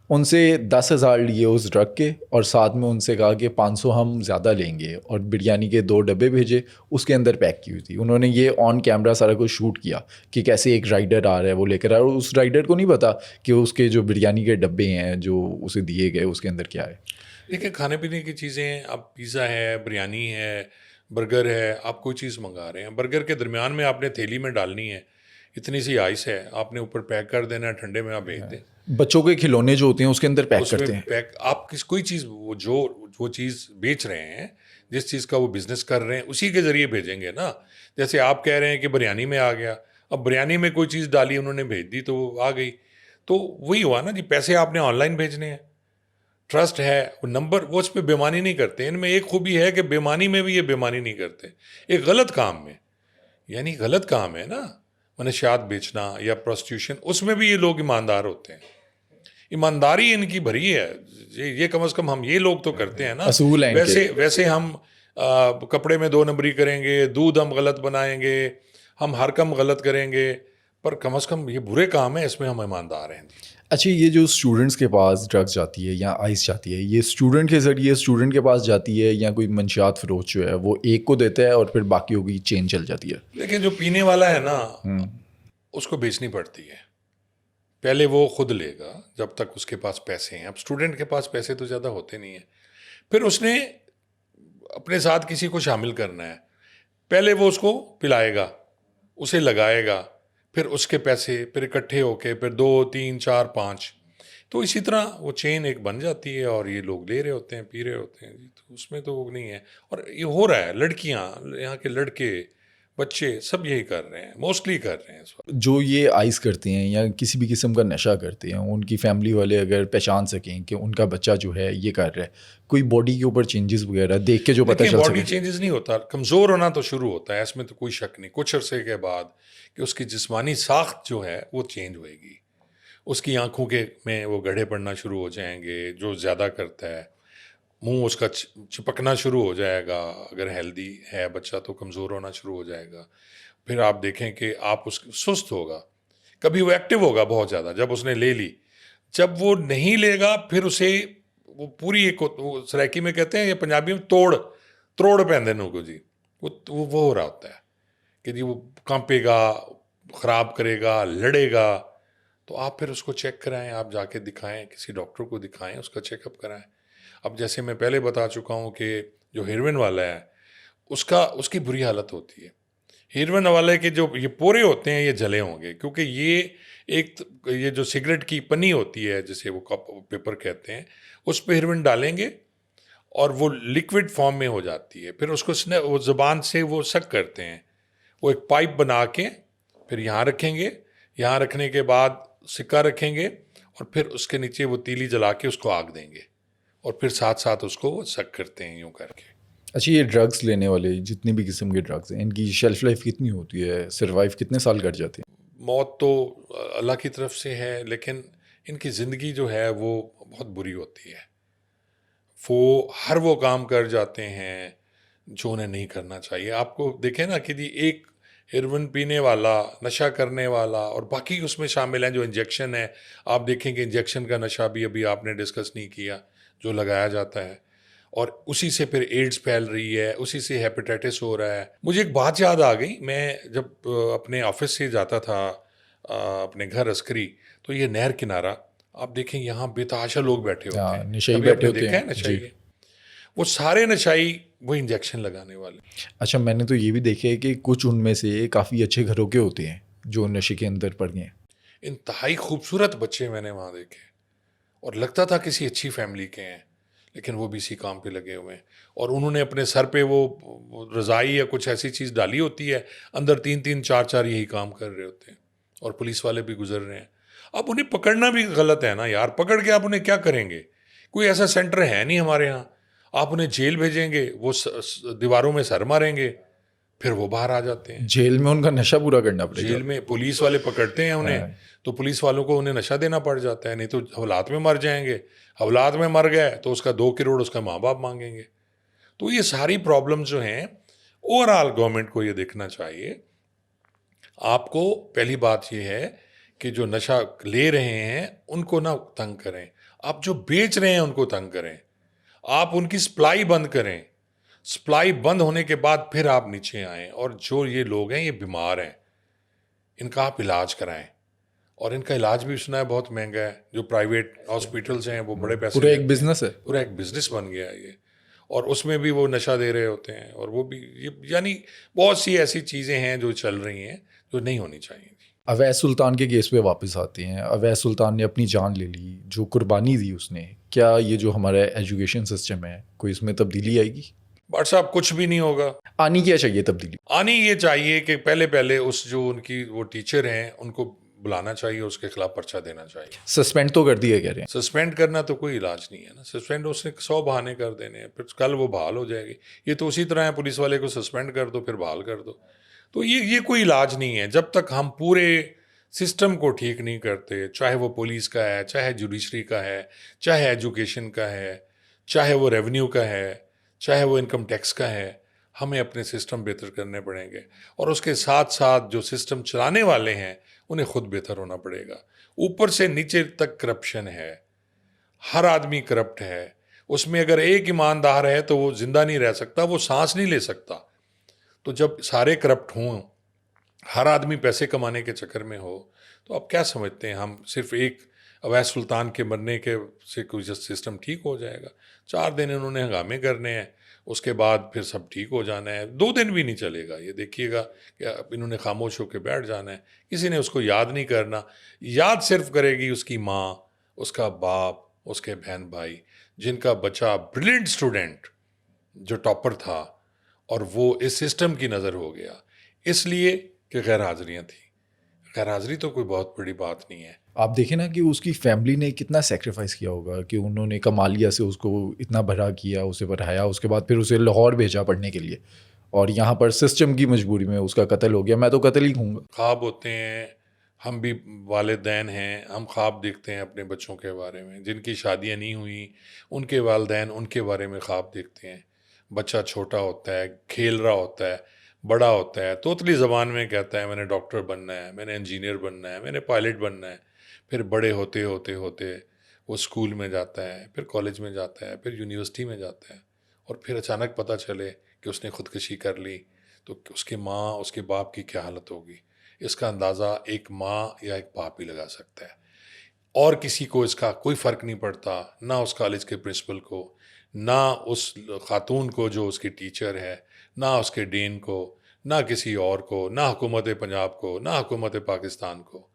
ان سے 10,000 لیے اس ڈرگ کے, اور ساتھ میں ان سے کہا کہ 500 ہم زیادہ لیں گے, اور بریانی کے 2 ڈبے بھیجے, اس کے اندر پیک کی ہوئی تھی. انہوں نے یہ آن کیمرہ سارا کچھ شوٹ کیا کہ کیسے ایک رائڈر آ رہا ہے وہ لے کر آ رہا ہے, اور اس رائڈر کو نہیں پتا کہ اس کے جو بریانی کے ڈبے ہیں جو اسے دیے گئے اس کے اندر کیا ہے. دیکھیں کھانے پینے کی چیزیں, اب پیزا ہے, بریانی ہے, برگر ہے, آپ کوئی چیز منگا رہے ہیں, برگر کے درمیان میں آپ نے تھیلی میں ڈالنی ہے, اتنی سی آئس ہے, آپ نے اوپر پیک کر دینا ہے, ٹھنڈے میں آپ بھیج دیں. بچوں کے کھلونے جو ہوتے ہیں اس کے اندر پیک اس میں کرتے ہیں. پیک آپ کوئی چیز وہ چیز بیچ رہے ہیں, جس چیز کا وہ بزنس کر رہے ہیں اسی کے ذریعے بھیجیں گے نا. جیسے آپ کہہ رہے ہیں کہ بریانی میں آ گیا, اب بریانی میں کوئی چیز ڈالی انہوں نے بھیج دی تو وہ آ گئی, تو وہی ہوا نا جی. پیسے آپ نے آن لائن بھیجنے ہیں, ٹرسٹ ہے, وہ نمبر, وہ اس پہ بےمانی نہیں کرتے. ان میں ایک خوبی ہے کہ بےمانی میں بھی یہ بےمانی نہیں کرتے. ایک غلط کام میں, یعنی غلط کام ہے نا منشیات بیچنا یا پروسٹیوشن, اس میں بھی یہ لوگ ایماندار ہوتے ہیں. ایمانداری ان کی بھری ہے. یہ کم از کم ہم یہ لوگ تو کرتے ہیں نا. اصول ہیں ویسے ہم کپڑے میں 2 نمبری کریں گے, دودھ ہم غلط بنائیں گے, ہم ہر کم غلط کریں گے, پر کم از کم یہ برے کام ہیں, اس میں ہم ایماندار ہیں. اچھا, یہ جو اسٹوڈنٹس کے پاس ڈرگس جاتی ہے یا آئس جاتی ہے, یہ اسٹوڈنٹ کے ذریعے اسٹوڈنٹ کے پاس جاتی ہے یا کوئی منشیات فروش جو ہے وہ ایک کو دیتا ہے اور پھر باقیوں کی چین چل جاتی ہے؟ لیکن جو پینے والا ہے نا اس کو بیچنی پڑتی ہے. پہلے وہ خود لے گا جب تک اس کے پاس پیسے ہیں. اب اسٹوڈنٹ کے پاس پیسے تو زیادہ ہوتے نہیں ہیں. پھر اس نے اپنے ساتھ کسی کو شامل کرنا ہے, پہلے وہ اس کو پلائے گا, اسے لگائے گا, پھر اس کے پیسے پھر اکٹھے ہو کے پھر 2 3 4 5, تو اسی طرح وہ چین ایک بن جاتی ہے, اور یہ لوگ لے رہے ہوتے ہیں, پی رہے ہوتے ہیں جی. تو اس میں تو وہ نہیں ہے, اور یہ ہو رہا ہے. لڑکیاں, یہاں کے لڑکے, بچے سب یہی کر رہے ہیں, موسٹلی کر رہے ہیں اس وقت. جو یہ آئس کرتے ہیں یا کسی بھی قسم کا نشہ کرتے ہیں, ان کی فیملی والے اگر پہچان سکیں کہ ان کا بچہ جو ہے یہ کر رہا ہے, کوئی باڈی کے اوپر چینجز وغیرہ دیکھ کے جو پتہ چل باڈی سکے. چینجز نہیں ہوتا, کمزور ہونا تو شروع ہوتا ہے, اس میں تو کوئی شک نہیں. کچھ عرصے کے بعد کہ اس کی جسمانی ساخت جو ہے وہ چینج ہوئے گی. اس کی آنکھوں کے میں وہ گڑھے پڑنا شروع ہو جائیں گے جو زیادہ کرتا ہے, منہ اس کا چپکنا شروع ہو جائے گا. اگر ہیلدی ہے بچہ تو کمزور ہونا شروع ہو جائے گا. پھر آپ دیکھیں کہ آپ اس سست ہوگا. کبھی وہ ایکٹیو ہوگا بہت زیادہ جب اس نے لے لی, جب وہ نہیں لے گا پھر اسے وہ پوری ایک سرائکی میں کہتے ہیں یا پنجابی میں تروڑ پہن کو جی, وہ ہو رہا ہوتا ہے کہ جی وہ کانپے گا, خراب کرے گا, لڑے گا, تو آپ پھر اس کو چیک کرائیں, آپ جا کے دکھائیں, کسی ڈاکٹر کو دکھائیں, اس کا چیک اپ کرائیں. اب جیسے میں پہلے بتا چکا ہوں کہ جو ہیروئن والا ہے اس کی بری حالت ہوتی ہے. ہیروئن والے کے جو یہ پورے ہوتے ہیں یہ جلے ہوں گے, کیونکہ یہ جو سگریٹ کی پنی ہوتی ہے جسے وہ کپ پیپر کہتے ہیں, اس پہ ہیروئن ڈالیں گے اور وہ لکوڈ فارم میں ہو جاتی ہے. پھر اس کو وہ زبان سے وہ سک کرتے ہیں, وہ ایک پائپ بنا کے پھر یہاں رکھیں گے, یہاں رکھنے کے بعد سکہ رکھیں گے اور پھر اس کے نیچے وہ تیلی جلا کے اس کو آگ دیں گے اور پھر ساتھ ساتھ اس کو وہ سک کرتے ہیں یوں کر کے. اچھا, یہ ڈرگس لینے والے جتنی بھی قسم کے ڈرگس ہیں ان کی شیلف لائف کتنی ہوتی ہے, سروائیو کتنے سال کر جاتے ہیں؟ موت تو اللہ کی طرف سے ہے, لیکن ان کی زندگی جو ہے وہ بہت بری ہوتی ہے. وہ کام کر جاتے ہیں جو انہیں نہیں کرنا چاہیے. آپ کو دیکھیں نا کہ ایک ہیروئن پینے والا, نشہ کرنے والا, اور باقی اس میں شامل ہیں جو انجیکشن ہے. آپ دیکھیں کہ انجیکشن کا نشہ بھی ابھی آپ نے ڈسکس نہیں کیا, جو لگایا جاتا ہے, اور اسی سے پھر ایڈز پھیل رہی ہے, اسی سے ہیپیٹائٹس ہو رہا ہے. مجھے ایک بات یاد آ گئی, میں جب اپنے آفس سے جاتا تھا اپنے گھر عسکری, تو یہ نہر کنارہ آپ دیکھیں یہاں بے تحاشا لوگ بیٹھے ہوتے ہیں. نشائی کبھی آپ بیٹھے نے ہوتے دیکھا ہے ہیں نشائی؟ جی. وہ سارے نشائی وہ انجیکشن لگانے والے. اچھا, میں نے تو یہ بھی دیکھا ہے کہ کچھ ان میں سے کافی اچھے گھروں کے ہوتے ہیں جو نشے کے اندر پڑ گئے ہیں. انتہائی خوبصورت بچے میں نے وہاں دیکھے, اور لگتا تھا کسی اچھی فیملی کے ہیں, لیکن وہ بھی اسی کام پہ لگے ہوئے ہیں. اور انہوں نے اپنے سر پہ وہ رضائی یا کچھ ایسی چیز ڈالی ہوتی ہے, اندر 3 4 یہی کام کر رہے ہوتے ہیں, اور پولیس والے بھی گزر رہے ہیں. اب انہیں پکڑنا بھی غلط ہے نا یار, پکڑ کے آپ انہیں کیا کریں گے؟ کوئی ایسا سینٹر ہے نہیں ہمارے ہاں. آپ انہیں جیل بھیجیں گے, وہ دیواروں میں سر ماریں گے, پھر وہ باہر آ جاتے ہیں. جیل میں ان کا نشہ پورا کرنا پڑے گا. جیل میں پولیس والے پکڑتے ہیں انہیں, تو پولیس والوں کو انہیں نشہ دینا پڑ جاتا ہے, نہیں تو حوالات میں مر جائیں گے. حوالات میں مر گئے تو اس کا 2 کروڑ اس کا ماں باپ مانگیں گے. تو یہ ساری پرابلمز جو ہیں اوور آل گورنمنٹ کو یہ دیکھنا چاہیے. آپ کو پہلی بات یہ ہے کہ جو نشہ لے رہے ہیں ان کو نہ تنگ کریں, آپ جو بیچ رہے ہیں ان کو تنگ کریں, آپ ان کی سپلائی بند کریں. سپلائی بند ہونے کے بعد پھر آپ نیچے آئیں, اور جو یہ لوگ ہیں یہ بیمار ہیں, ان کا آپ علاج کرائیں. اور ان کا علاج بھی سنا ہے بہت مہنگا ہے. جو پرائیویٹ ہاسپٹلس ہیں وہ بڑے پیسے, پورا ایک بزنس ہے, پورا ایک بزنس بن گیا ہے یہ. اور اس میں بھی وہ نشہ دے رہے ہوتے ہیں, اور وہ بھی یعنی بہت سی ایسی چیزیں ہیں جو چل رہی ہیں جو نہیں ہونی چاہیے. اویس سلطان کے کیس پہ واپس آتے ہیں. اویس سلطان نے اپنی جان لے لی, جو قربانی دی اس نے, کیا یہ جو ہمارا ایجوکیشن سسٹم ہے کوئی اس میں تبدیلی آئے گی؟ بٹ صاحب کچھ بھی نہیں ہوگا. آنی کیا چاہیے تبدیلی؟ آنی یہ چاہیے کہ پہلے اس جو ان کی وہ ٹیچر ہیں ان کو بلانا چاہیے, اس کے خلاف پرچہ دینا چاہیے. سسپینڈ تو کر دیا کہہ رہے ہیں. سسپینڈ کرنا تو کوئی علاج نہیں ہے نا. سسپینڈ اس نے 100 بہانے کر دینے ہیں, پھر کل وہ بحال ہو جائے گی. یہ تو اسی طرح ہے, پولیس والے کو سسپینڈ کر دو پھر بحال کر دو. تو یہ کوئی علاج نہیں ہے. جب تک ہم پورے سسٹم کو ٹھیک نہیں کرتے, چاہے وہ پولیس کا ہے, چاہے جوڈیشری کا ہے, چاہے ایجوکیشن کا ہے, چاہے وہ ریونیو کا ہے, چاہے وہ انکم ٹیکس کا ہے, ہمیں اپنے سسٹم بہتر کرنے پڑیں گے. اور اس کے ساتھ ساتھ جو سسٹم چلانے والے ہیں انہیں خود بہتر ہونا پڑے گا. اوپر سے نیچے تک کرپشن ہے, ہر آدمی کرپٹ ہے. اس میں اگر ایک ایماندار ہے تو وہ زندہ نہیں رہ سکتا, وہ سانس نہیں لے سکتا. تو جب سارے کرپٹ ہوں, ہر آدمی پیسے کمانے کے چکر میں ہو, تو آپ کیا سمجھتے ہیں ہم صرف ایک اویس سلطان کے مرنے کے سے کوئی سسٹم ٹھیک ہو جائے گا؟ 4 دن انہوں نے ہنگامے کرنے ہیں, اس کے بعد پھر سب ٹھیک ہو جانا ہے. 2 دن بھی نہیں چلے گا. یہ دیکھیے گا کہ انہوں نے خاموش ہو کے بیٹھ جانا ہے. کسی نے اس کو یاد نہیں کرنا. یاد صرف کرے گی اس کی ماں, اس کا باپ, اس کے بہن بھائی, جن کا بچہ بریلینٹ اسٹوڈنٹ جو ٹاپر تھا اور وہ اس سسٹم کی نظر ہو گیا اس لیے کہ غیر حاضریاں تھیں. غیر حاضری تو کوئی بہت بڑی بات نہیں ہے. آپ دیکھیں نا کہ اس کی فیملی نے کتنا سیکریفائس کیا ہوگا کہ انہوں نے کمالیہ سے اس کو اتنا بھرا کیا, اسے پڑھایا, اس کے بعد پھر اسے لاہور بھیجا پڑھنے کے لیے, اور یہاں پر سسٹم کی مجبوری میں اس کا قتل ہو گیا. میں تو قتل ہی کہوں گا. خواب ہوتے ہیں, ہم بھی والدین ہیں, ہم خواب دیکھتے ہیں اپنے بچوں کے بارے میں. جن کی شادیاں نہیں ہوئیں ان کے والدین ان کے بارے میں خواب دیکھتے ہیں. بچہ چھوٹا ہوتا ہے, کھیل رہا ہوتا ہے, بڑا ہوتا ہے, توتلی زبان میں کہتا ہے میں نے ڈاکٹر بننا ہے, میں نے انجینئر بننا ہے, میں نے پائلٹ بننا ہے. پھر بڑے ہوتے ہوتے ہوتے وہ اسکول میں جاتا ہے, پھر کالج میں جاتا ہے, پھر یونیورسٹی میں جاتا ہے, اور پھر اچانک پتہ چلے کہ اس نے خودکشی کر لی, تو اس کی ماں, اس کے باپ کی کیا حالت ہوگی. اس کا اندازہ ایک ماں یا ایک باپ ہی لگا سکتا ہے. اور کسی کو اس کا کوئی فرق نہیں پڑتا، نہ اس کالج کے پرنسپل کو، نہ اس خاتون کو جو اس کی ٹیچر ہے، نہ اس کے ڈین کو، نہ کسی اور کو، نہ حکومت پنجاب کو، نہ حکومت پاکستان کو.